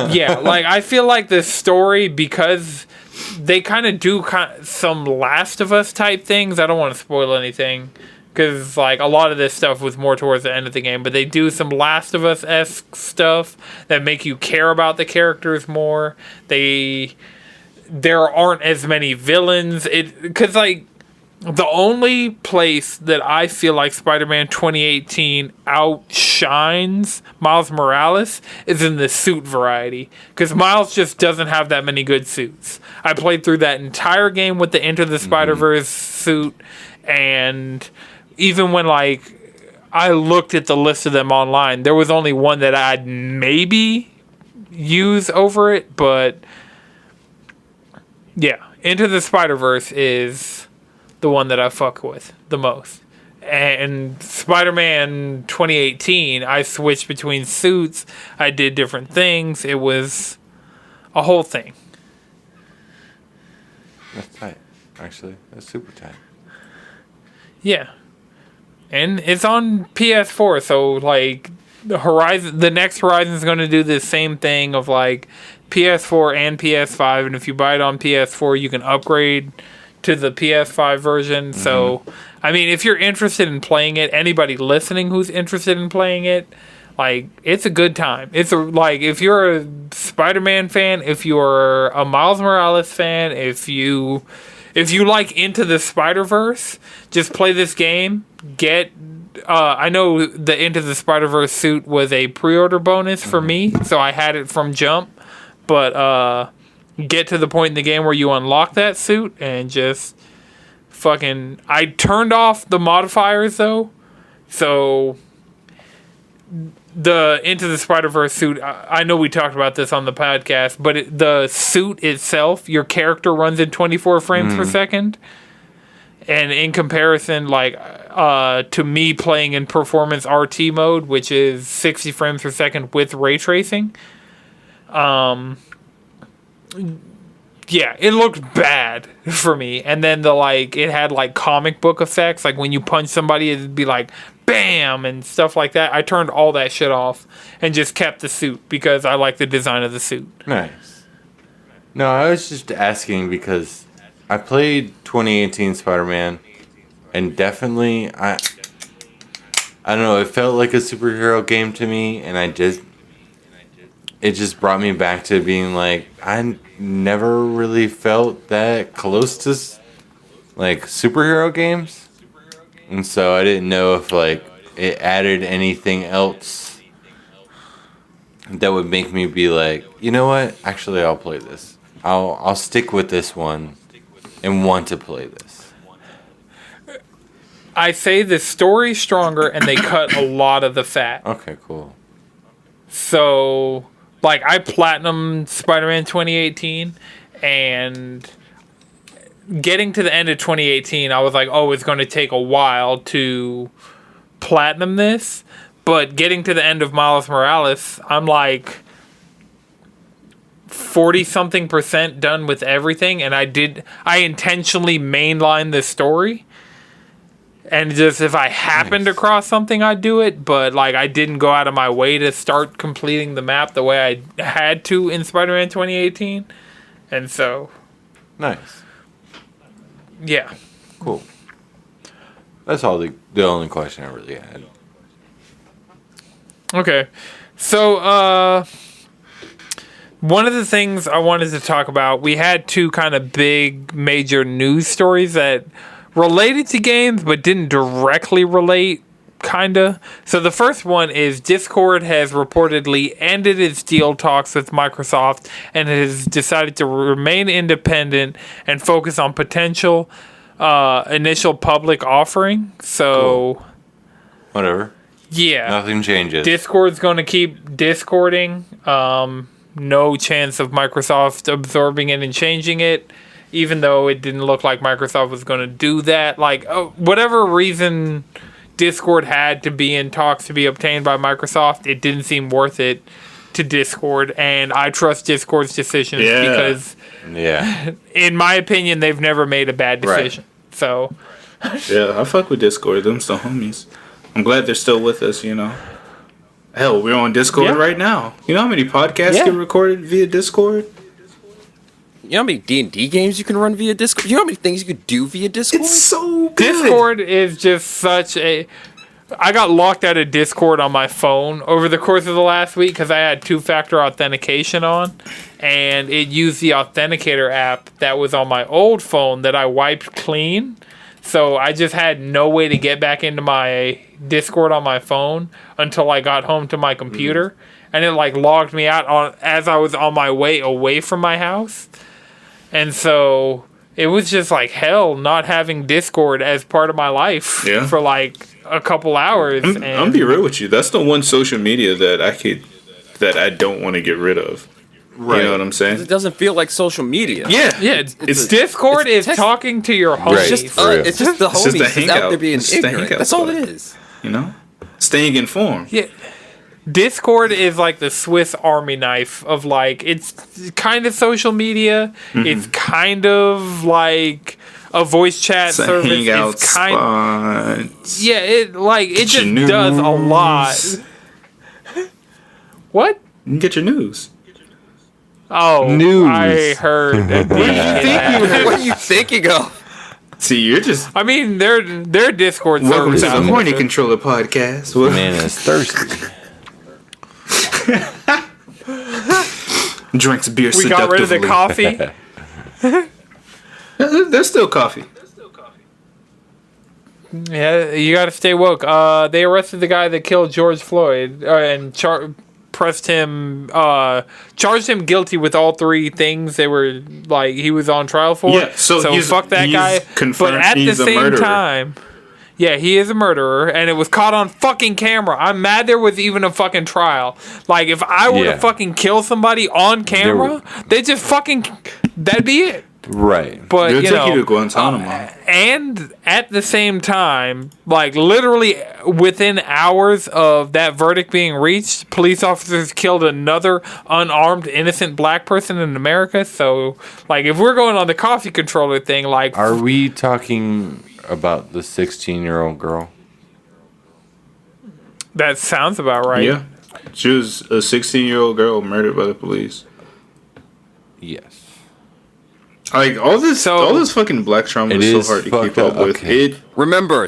Yeah, like I feel like the story, because they kind of do some Last of Us type things. I don't want to spoil anything, because like a lot of this stuff was more towards the end of the game, but they do some Last of Us-esque stuff that make you care about the characters more. There aren't as many villains. Because like the only place that I feel like Spider-Man 2018 outshines Miles Morales is in the suit variety, because Miles just doesn't have that many good suits. I played through that entire game with the Into the Spider-Verse suit, and even when, like, I looked at the list of them online, there was only one that I'd maybe use over it, but yeah, Into the Spider-Verse is the one that I fuck with the most. And Spider-Man 2018, I switched between suits, I did different things, it was a whole thing. That's tight, actually. That's super tight. Yeah. And it's on PS4, so like the next Horizon is going to do the same thing of like PS4 and PS5, and if you buy it on PS4, you can upgrade to the PS5 version. Mm-hmm. So, I mean, if you're interested in playing it, anybody listening who's interested in playing it, like, it's a good time. It's like, if you're a Spider-Man fan, if you're a Miles Morales fan, if you like Into the Spider-Verse, just play this game. I know the Into the Spider-Verse suit was a pre-order bonus for me, so I had it from jump. But get to the point in the game where you unlock that suit and just fucking... I turned off the modifiers, though, so the Into the Spider-Verse suit, I know we talked about this on the podcast, but the suit itself, your character runs in 24 frames per second. And in comparison, like, to me playing in performance RT mode, which is 60 frames per second with ray tracing, yeah, it looked bad for me. And then it had like comic book effects, like when you punch somebody, it'd be like, bam, and stuff like that. I turned all that shit off and just kept the suit because I like the design of the suit. Nice. No, I was just asking because I played 2018 Spider-Man, and definitely, I don't know, it felt like a superhero game to me, and I just... it just brought me back to being like, I never really felt that close to like superhero games, and so I didn't know if like it added anything else that would make me be like, you know what? Actually, I'll play this. I'll stick with this one and want to play this. I say the story's stronger and they cut a lot of the fat. Okay, cool. So, like, I platinumed Spider-Man 2018, and getting to the end of 2018, I was like, oh, it's going to take a while to platinum this. But getting to the end of Miles Morales, I'm like 40-something% done with everything, and I intentionally mainlined the story. And just if I happened across something, I'd do it. But like I didn't go out of my way to start completing the map the way I had to in Spider-Man 2018. And so, nice, yeah, cool. That's all the only question I really had. Okay, so one of the things I wanted to talk about, we had two kind of big major news stories that related to games but didn't directly relate, kinda. So the first one is Discord has reportedly ended its deal talks with Microsoft and has decided to remain independent and focus on potential initial public offering. So Cool. Whatever. Yeah. Nothing changes. Discord's going to keep Discording. No chance of Microsoft absorbing it and changing it, even though it didn't look like Microsoft was going to do that. Like, whatever reason Discord had to be in talks to be obtained by Microsoft, it didn't seem worth it to Discord. And I trust Discord's decisions because, in my opinion, they've never made a bad decision. Right. So, yeah, I fuck with Discord. Them still homies. I'm glad they're still with us, you know. Hell, we're on Discord right now. You know how many podcasts get recorded via Discord? You know how many D&D games you can run via Discord? You know how many things you could do via Discord? It's so good. Discord is just such a... I got locked out of Discord on my phone over the course of the last week because I had two-factor authentication on, and it used the Authenticator app that was on my old phone that I wiped clean. So I just had no way to get back into my Discord on my phone until I got home to my computer. And it like logged me out as I was on my way away from my house. And so it was just like hell not having Discord as part of my life for like a couple hours. I'm gonna be real with you. That's the one social media that I don't want to get rid of. Right. You know what I'm saying? It doesn't feel like social media. Yeah. It's Discord is talking to your homies. Right. It's just the homies just out there being ignorant. That's all it is. You know? Staying informed. Yeah. Discord is like the Swiss Army knife of like, it's kind of social media. Mm-hmm. It's kind of like a voice chat it's service. Hangout it's kind spot. Yeah, it just does a lot. What? You can get your news. Oh, news. I heard. What are you thinking of? See, you're just... I mean, their Discord Welcome service. to the Horny Controller Podcast. Man is thirsty. Drinks beer We got rid of the coffee. There's still coffee. Yeah, you got to stay woke. They arrested the guy that killed George Floyd and charged him guilty with all three things they were like he was on trial for. Yeah, so fuck that guy. But at the same time, yeah, he is a murderer, and it was caught on fucking camera. I'm mad there was even a fucking trial. Like if I were to fucking kill somebody on camera, they just fucking that'd be it. Right. But they'll you take know, you to Guantanamo. And at the same time, like literally within hours of that verdict being reached, police officers killed another unarmed innocent black person in America. So, like, if we're going on the coffee controller thing, like, are we talking about the 16-year-old girl? That sounds about right. Yeah, she was a 16-year-old girl murdered by the police. Yes. Like all this fucking black trauma is so hard to keep up with. Remember,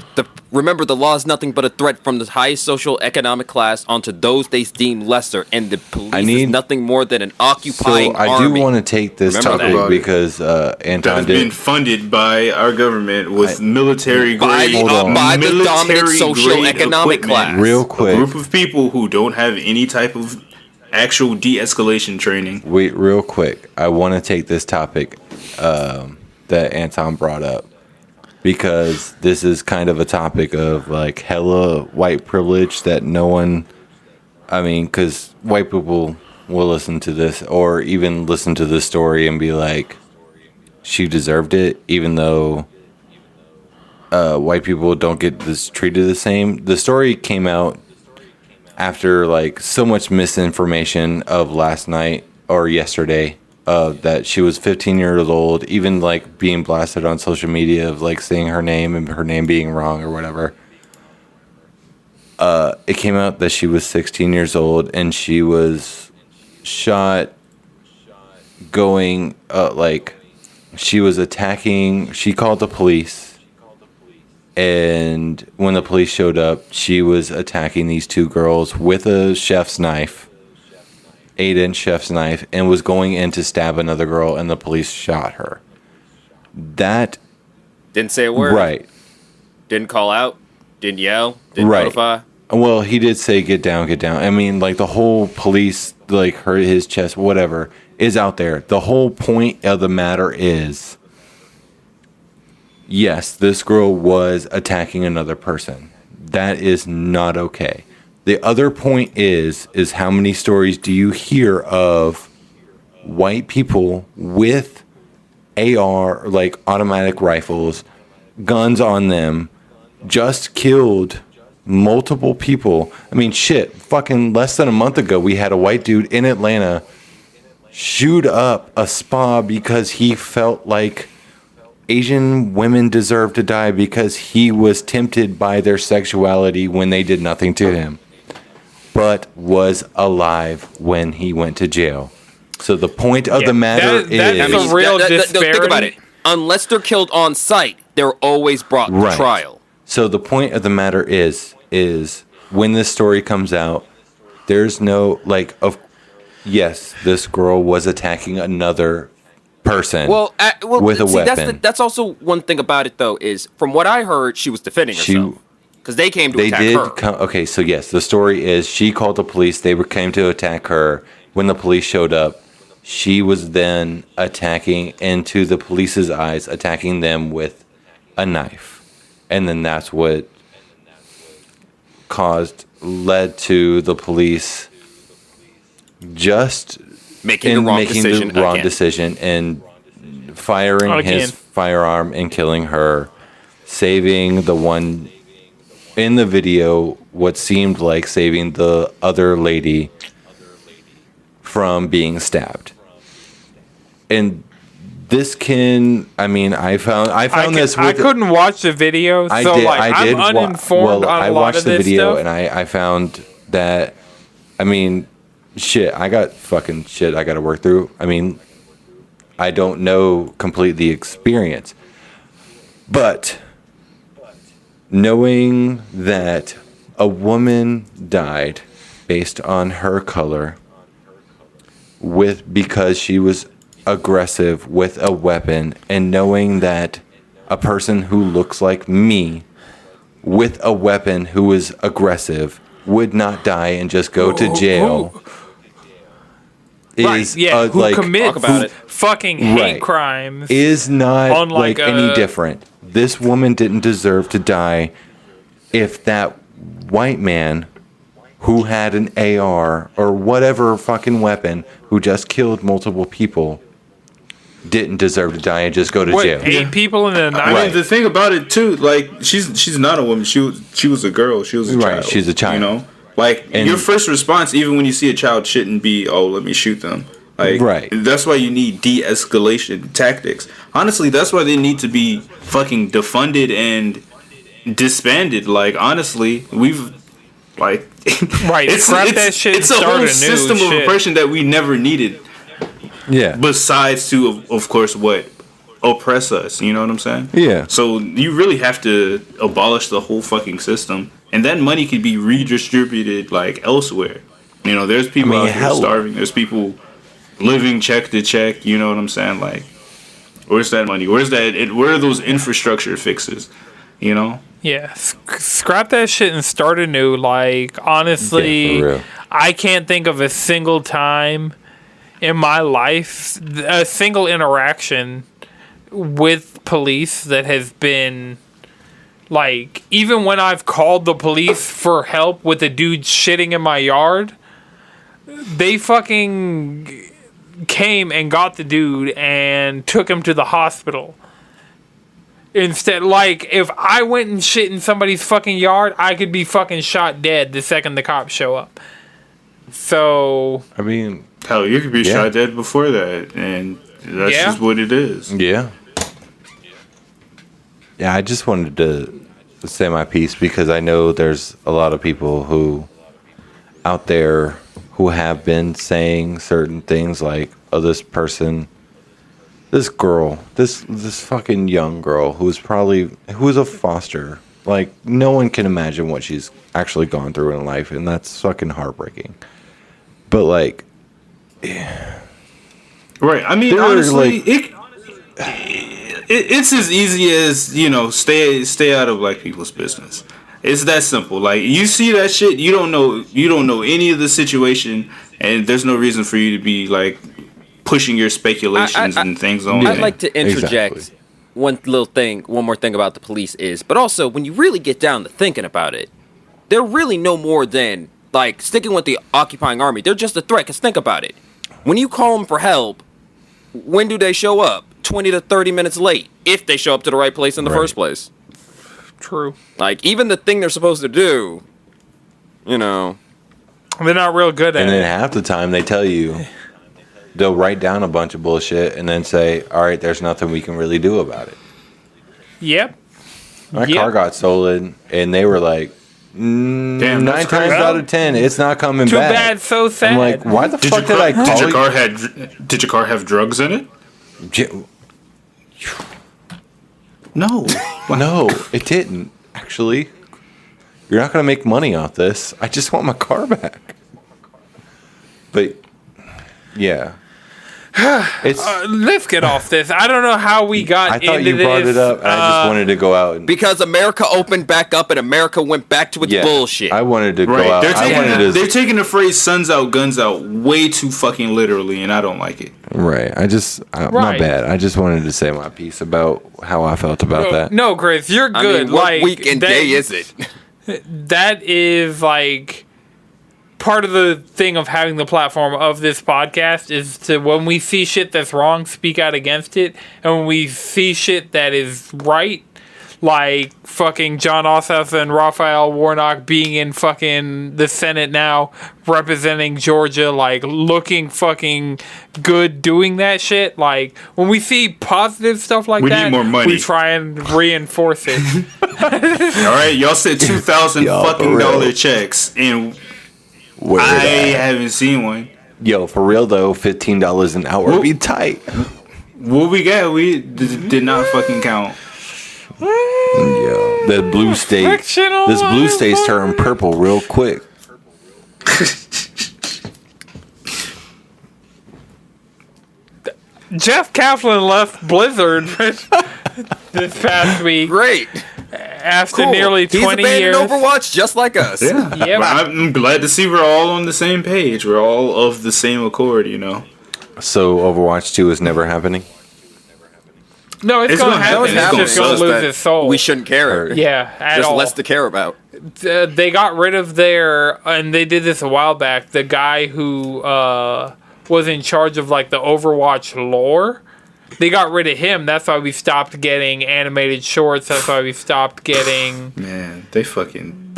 Remember, the law is nothing but a threat from the highest social economic class onto those they deem lesser, and the police is nothing more than an occupying army. So I do want to take this topic because Anton that has been funded by our government with military grade, by the dominant social economic class. Real quick, a group of people who don't have any type of actual de-escalation training. Wait, real quick, I want to take this topic that Anton brought up. Because this is kind of a topic of like hella white privilege that no one, I mean, because white people will listen to this or even listen to this story and be like, she deserved it, even though white people don't get this treated the same. The story came out after like so much misinformation of last night or yesterday. That she was 15 years old, even like being blasted on social media of like saying her name and her name being wrong or whatever. It came out that she was 16 years old and she was shot going like she was attacking. She called the police, and when the police showed up, she was attacking these two girls with a chef's knife. 8-inch chef's knife, and was going in to stab another girl, and the police shot her. That didn't say a word. Right. Didn't call out. Didn't yell. Didn't notify. Well, he did say get down, get down. I mean, like the whole police like hurt his chest, whatever, is out there. The whole point of the matter is, yes, this girl was attacking another person. That is not okay. The other point is how many stories do you hear of white people with AR, like automatic rifles, guns on them, just killed multiple people? I mean, shit, fucking less than a month ago, we had a white dude in Atlanta shoot up a spa because he felt like Asian women deserve to die because he was tempted by their sexuality when they did nothing to him, but was alive when he went to jail. So the point of the matter is... That's a real disparity. Think about it. Unless they're killed on sight, they're always brought to trial. So the point of the matter is when this story comes out, there's no, like, yes, this girl was attacking another person with a weapon. That's also one thing about it, though, is from what I heard, she was defending herself. Because they came to attack her. Okay, so yes, the story is she called the police. They came to attack her. When the police showed up, she was then attacking into the police's eyes, attacking them with a knife. And then that's what led to the police just making the wrong decision and firing his firearm and killing her, saving the one in the video, what seemed like saving the other lady from being stabbed. And this I found this. I couldn't watch the video, so I'm uninformed on a lot of this stuff. I watched the video and I found that, I mean, I got fucking shit I got to work through. I mean, I don't know complete the experience, but knowing that a woman died based on her color because she was aggressive with a weapon, and knowing that a person who looks like me with a weapon who is aggressive would not die and just go to jail who commits fucking hate crimes is not like any different. This woman didn't deserve to die if that white man who had an AR or whatever fucking weapon who just killed multiple people didn't deserve to die and just go to jail. 8 people in the night. I mean, the thing about it too, like she's not a woman. She was a girl. She was a child. She's a child. You know, like your first response, even when you see a child, shouldn't be, "Oh, let me shoot them." Like, that's why you need de-escalation tactics. Honestly, that's why they need to be fucking defunded and disbanded. Like, honestly, we've it's a whole system of oppression that we never needed. Yeah. Besides of course, what oppress us. You know what I'm saying? Yeah. So you really have to abolish the whole fucking system, and that money could be redistributed like elsewhere. You know, there's people out here starving. There's people living check to check. You know what I'm saying? Like, where's that money? Where are those infrastructure fixes? You know? Yeah, scrap that shit and start anew. Like, honestly, I can't think of a single time in my life, a single interaction with police that has been, like, even when I've called the police for help with a dude shitting in my yard, they fucking came and got the dude and took him to the hospital. Instead, like, if I went and shit in somebody's fucking yard, I could be fucking shot dead the second the cops show up. So, I mean, hell, you could be shot dead before that, and that's just what it is. Yeah. Yeah, I just wanted to say my piece because I know there's a lot of people who out there who have been saying certain things like, oh, this girl, this fucking young girl who's a foster. Like, no one can imagine what she's actually gone through in life, and that's fucking heartbreaking. But, like, right. I mean, honestly, it's as easy as, you know, stay out of black people's business. It's that simple. Like, you see that shit, you don't know any of the situation, and there's no reason for you to be like pushing your speculations and things on. I'd like to interject one more thing about the police is, but also when you really get down to thinking about it, they're really no more than like sticking with the occupying army. They're just a threat. Cause think about it, when you call them for help, when do they show up? 20 to 30 minutes late, if they show up to the right place in the first place. True. Like, even the thing they're supposed to do, you know, they're not real good at it. And then half the time they tell you, they'll write down a bunch of bullshit and then say, all right, there's nothing we can really do about it. Yep. My car got stolen, and they were like, damn, 9 times out of 10, it's not coming Too back. Too bad, so sad. I'm like, why the fuck did I call you? Did your car have drugs in it? No. No, it didn't, actually. You're not going to make money off this. I just want my car back. But, yeah. Let's get off this. I don't know how we got into this. I thought you brought it up, and I just wanted to go out. Because America opened back up and America went back to its bullshit. I wanted to go out. They're taking the phrase "suns out, guns out" way too fucking literally, and I don't like it. Right. My bad. I just wanted to say my piece about how I felt about that. No, Chris, you're good. I mean, what week and day is it? That is like part of the thing of having the platform of this podcast is to, when we see shit that's wrong, speak out against it, and when we see shit that is right, like fucking John Ossoff and Raphael Warnock being in fucking the Senate now, representing Georgia, like looking fucking good doing that shit. Like, when we see positive stuff like that, need more money. we try and reinforce it. All right, y'all said $2,000 fucking dollar checks, and I haven't seen one. Yo, for real though, $15 an hour would be tight. What we got? We did not fucking count. Yo, the blue state. This blue state's turning purple real quick. Jeff Caplain left Blizzard this past week. Great. After nearly 20 He's years. Overwatch just like us. Yeah. Yep. I'm glad to see we're all on the same page. We're all of the same accord, you know. So Overwatch 2 is never happening? No, it's going to happen. It's just going to lose its soul. We shouldn't care. Yeah, at just all. less to care about. They got rid of and they did this a while back, the guy who was in charge of like the Overwatch lore. They got rid of him. That's why we stopped getting animated shorts. That's why we stopped getting. Man, they fucking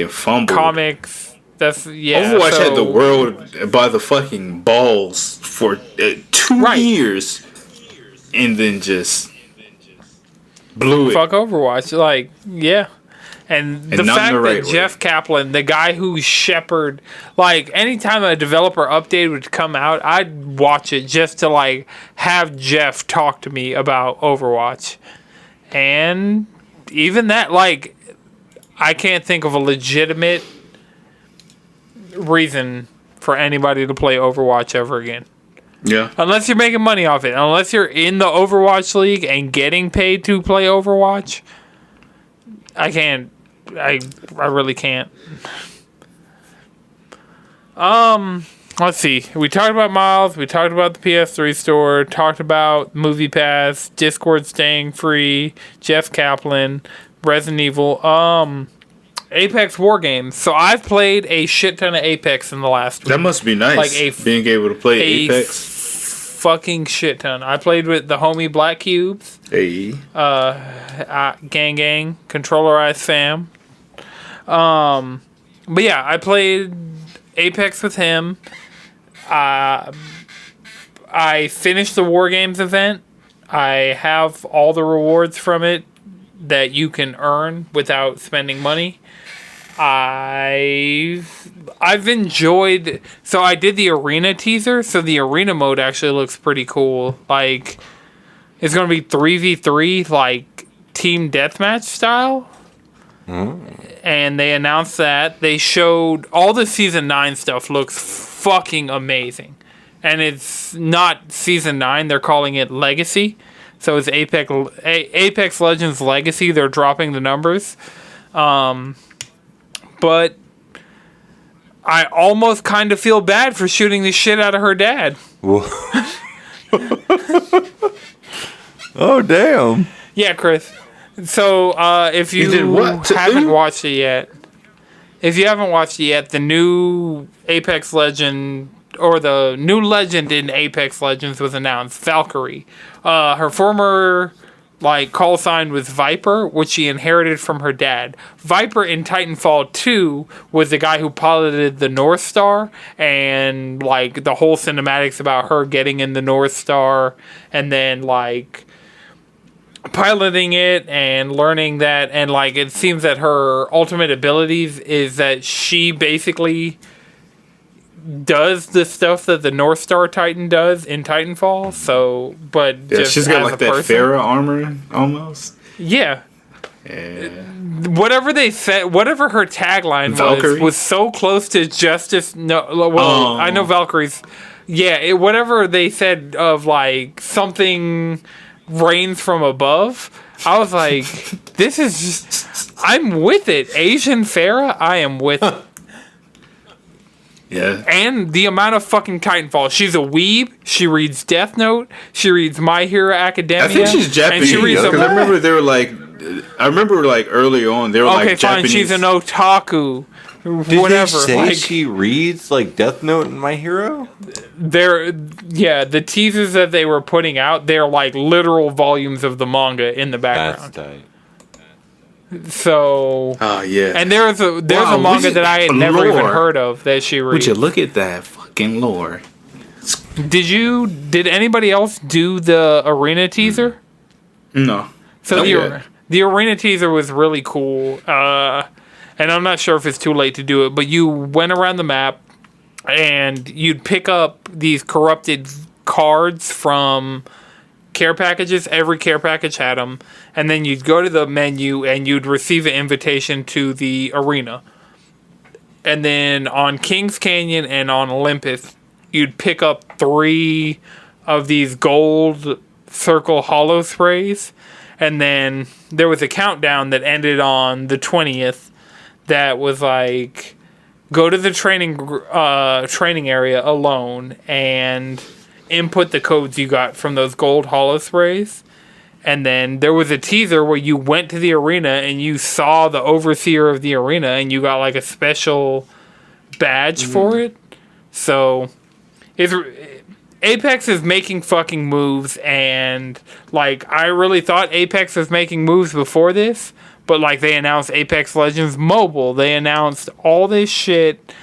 fumbled comics. Overwatch had the world by the fucking balls for 2 years, and then just blew it. Fuck Overwatch, And the fact that Jeff Caplain, the guy who shepherded, like, anytime a developer update would come out, I'd watch it just to, like, have Jeff talk to me about Overwatch. And even that, like, I can't think of a legitimate reason for anybody to play Overwatch ever again. Yeah. Unless you're making money off it. Unless you're in the Overwatch League and getting paid to play Overwatch. I can't. I really can't. Let's see. We talked about Miles. We talked about the PS3 store. Talked about Movie Pass. Discord staying free. Jeff Caplain. Resident Evil. Apex War Games. So I've played a shit ton of Apex in the last week. That must be nice. Like being able to play Apex. Fucking shit ton. I played with the homie Black Cubes. Hey. Gang. Controllerized fam. But yeah, I played Apex with him. I finished the War Games event. I have all the rewards from it that you can earn without spending money. I've enjoyed. So I did the arena teaser. So the arena mode actually looks pretty cool. Like, it's gonna be 3v3, like team deathmatch style. And they announced that. They showed all the Season 9 stuff looks fucking amazing. And it's not Season 9, they're calling it Legacy. So it's Apex Legends Legacy. They're dropping the numbers. But I almost kind of feel bad for shooting the shit out of her dad. Oh, damn. Yeah, Chris. So, if you haven't watched it yet, the new Apex Legend, or the new legend in Apex Legends was announced, Valkyrie. Her former, like, call sign was Viper, which she inherited from her dad. Viper in Titanfall 2 was the guy who piloted the North Star, and, like, the whole cinematics about her getting in the North Star, and then, like, piloting it and learning that, and like it seems that her ultimate abilities is that she basically does the stuff that the North Star Titan does in Titanfall. So, but yeah, just she's got as like that Farah armor almost. Yeah. Whatever they said, whatever her tagline was so close to Justice. No, well, I know Valkyrie's. Yeah, whatever they said of like something rains from above. I was like, this is just, I'm with it. Asian Farah, I am with it. Yeah. And the amount of fucking Titanfall. She's a weeb. She reads Death Note. She reads My Hero Academia. I think she's Japanese. Because I remember like early on they were like Japanese. Okay, fine. She's an otaku. Did they say she reads like Death Note and My Hero? The teasers that they were putting out, they're like literal volumes of the manga in the background. That's tight. So, yeah. And there's a manga that I had never even heard of that she reads. Would you look at that fucking lore? Did anybody else do the arena teaser? No. So the arena teaser was really cool. And I'm not sure if it's too late to do it, but you went around the map and you'd pick up these corrupted cards from care packages. Every care package had them. And then you'd go to the menu and you'd receive an invitation to the arena. And then on Kings Canyon and on Olympus, you'd pick up 3 of these gold circle hollow sprays. And then there was a countdown that ended on the 20th. That was like, go to the training area alone and input the codes you got from those gold hollow sprays. And then there was a teaser where you went to the arena and you saw the overseer of the arena and you got like a special badge for it. So Apex is making fucking moves, and like I really thought Apex was making moves before this. But, like, they announced Apex Legends Mobile. They announced all this shit.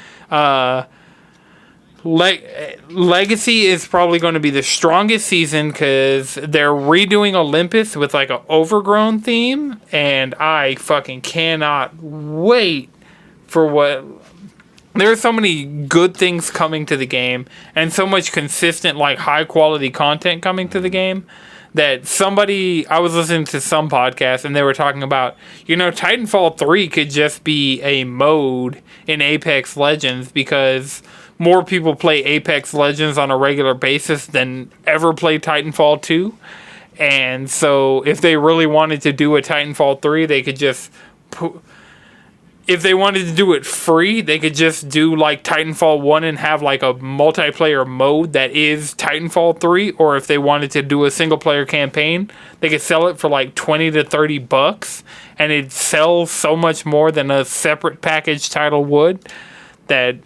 Legacy is probably going to be the strongest season because they're redoing Olympus with like an overgrown theme, and I fucking cannot wait for what. There are so many good things coming to the game, and so much consistent, like high quality content coming to the game. That I was listening to some podcast and they were talking about, Titanfall 3 could just be a mode in Apex Legends because more people play Apex Legends on a regular basis than ever play Titanfall 2. And so if they really wanted to do a Titanfall 3, they could just if they wanted to do it free, they could just do like Titanfall 1 and have like a multiplayer mode that is Titanfall 3. Or if they wanted to do a single player campaign, they could sell it for like $20 to $30, and it sells so much more than a separate package title would. And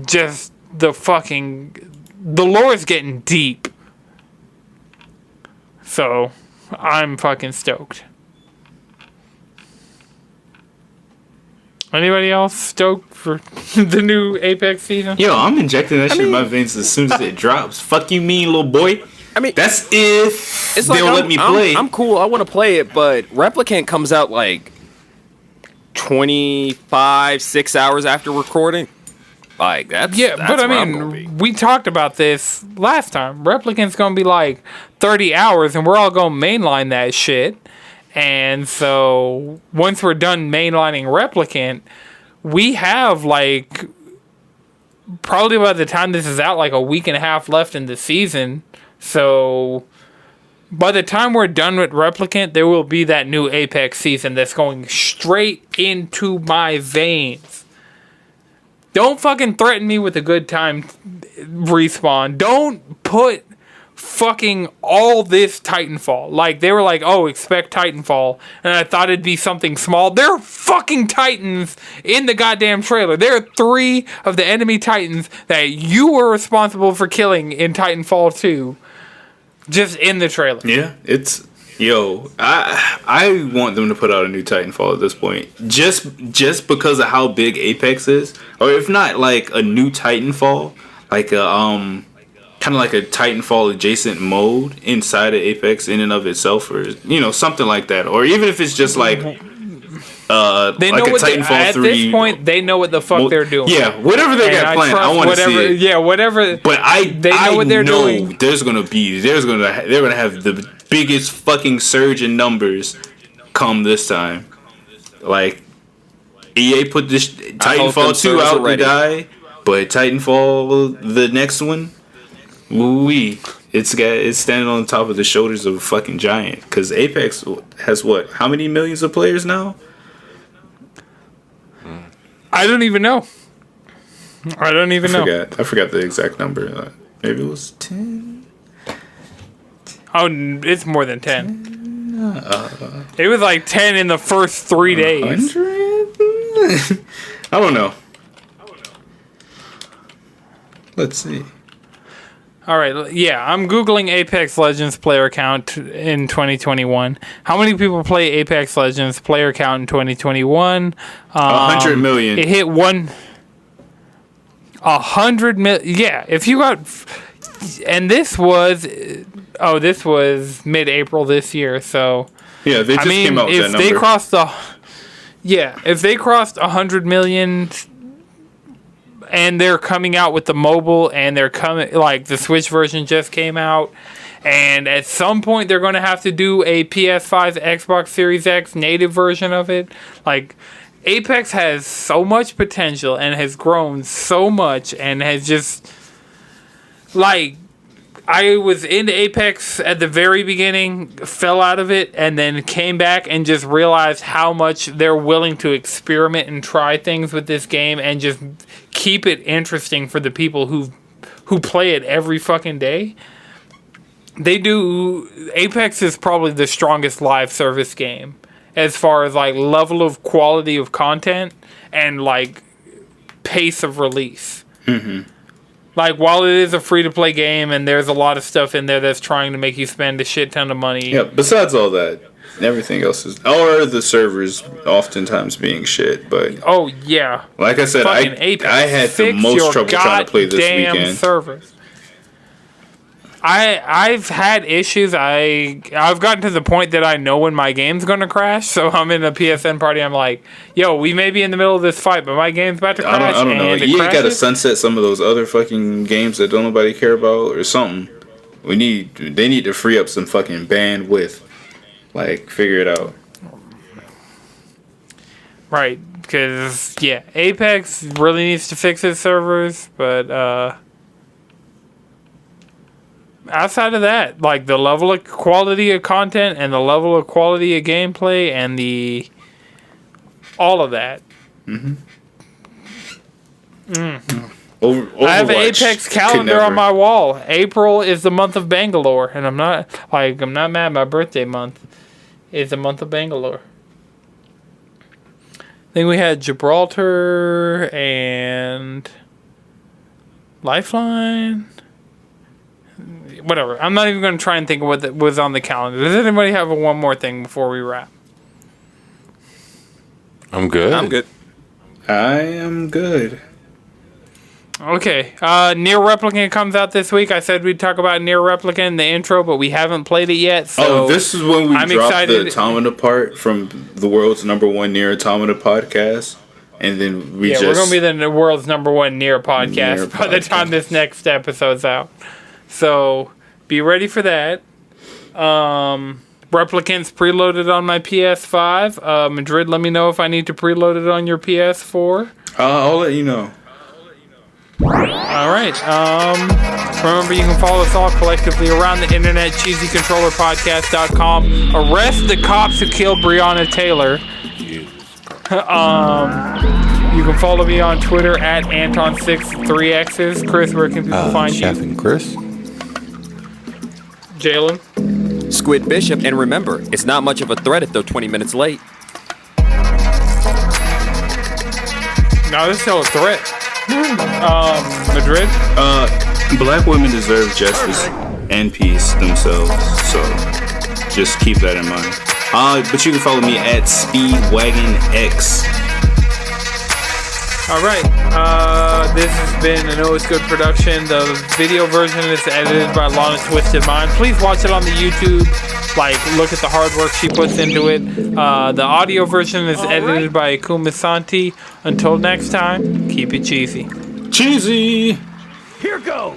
just the lore is getting deep. So I'm fucking stoked. Anybody else stoked for the new Apex season? Yo, I'm injecting that shit in my veins as soon as it drops. Fuck you mean, little boy? I mean, that's if they'll let me play. I'm cool. I want to play it, but Replicant comes out like 6 hours after recording. Like, that's but I mean, we talked about this last time. Replicant's going to be like 30 hours, and we're all going to mainline that shit. And so once we're done mainlining Replicant, we have like probably by the time this is out, like a week and a half left in the season. So by the time we're done with Replicant, there will be that new Apex season that's going straight into my veins. Don't fucking threaten me with a good time, Respawn. Don't put fucking all this Titanfall. Like, they were like, oh, expect Titanfall. And I thought it'd be something small. There are fucking Titans in the goddamn trailer. There are 3 of the enemy Titans that you were responsible for killing in Titanfall 2. Just in the trailer. Yeah, it's... Yo, I want them to put out a new Titanfall at this point. Just because of how big Apex is. Or if not, like, a new Titanfall. Like a, kind of like a Titanfall adjacent mode inside of Apex in and of itself, or something like that, or even if it's just like they like know a Titanfall 3. At this point, they know what the fuck they're doing. Yeah, whatever they got planned, I want to see it. Yeah, whatever. But they know what they're doing. They're gonna have the biggest fucking surge in numbers come this time. Like EA put this Titanfall 2 out to die, but Titanfall the next one. It's standing on top of the shoulders of a fucking giant. Because Apex has what? How many millions of players now? I don't even know. I forgot the exact number. Maybe it was 10. Oh, it's more than 10. It was like 10 in the first 3 days. 100? I don't know. Let's see. All right, yeah, I'm Googling Apex Legends player count in 2021. How many people play Apex Legends player count in 2021? 100 million. It hit 100 million. Yeah, if you got... And this was mid-April this year, so... Yeah, they just came out with that number. If they crossed 100 million... And they're coming out with the mobile, and they're coming, like, the Switch version just came out. And at some point, they're going to have to do a PS5, Xbox Series X native version of it. Like, Apex has so much potential and has grown so much and has just, like, I was into Apex at the very beginning, fell out of it, and then came back and just realized how much they're willing to experiment and try things with this game and just keep it interesting for the people who play it every fucking day. They do. Apex is probably the strongest live service game as far as like level of quality of content and like pace of release. Mm-hmm. Like, while it is a free-to-play game and there's a lot of stuff in there that's trying to make you spend a shit ton of money. Yeah, besides all that, Everything else is, or the servers oftentimes being shit. But oh yeah, like I said, I had the most trouble trying to play this weekend. Servers. I've had issues. I've gotten to the point that I know when my game's gonna crash. So I'm in a PSN party. I'm like, yo, we may be in the middle of this fight, but my game's about to crash. I don't know. You got to sunset some of those other fucking games that don't nobody care about or something. They need to free up some fucking bandwidth. Like, figure it out. Right, because yeah, Apex really needs to fix its servers, but outside of that, like the level of quality of content and the level of quality of gameplay and all of that. Mm-hmm. I have an Apex calendar on my wall. April is the month of Bangalore, and I'm not mad. My birthday month is the month of Bangalore. I think we had Gibraltar and Lifeline. Whatever. I'm not even going to try and think of what was on the calendar. Does anybody have one more thing before we wrap? I'm good. I am good. Okay. Nier Replicant comes out this week. I said we'd talk about Nier Replicant in the intro, but we haven't played it yet. So this is when we dropped the Automata part from the world's #1 Nier Automata podcast. And then we're going to be the world's #1 Nier podcast by the time this next episode's out. So be ready for that. Replicant's preloaded on my PS5. Madrid, let me know if I need to preload it on your PS4. I'll let you know. All right. Remember, you can follow us all collectively around the internet, cheesycontrollerpodcast.com. Arrest the cops who killed Breonna Taylor. You can follow me on Twitter at Anton63Xs. Chris, where can people find Chef you? And Chris. Jalen. Squid Bishop, and remember, it's not much of a threat if they're 20 minutes late. No, this is still a threat. Madrid? Black women deserve justice and peace themselves, so just keep that in mind. But you can follow me at SpeedwagonX. Alright, this has been an Always Good production. The video version is edited by Lana Twisted Mind. Please watch it on the YouTube. Look at the hard work she puts into it. The audio version is edited by Akumasanti. Until next time, keep it cheesy. Cheesy! Here goes!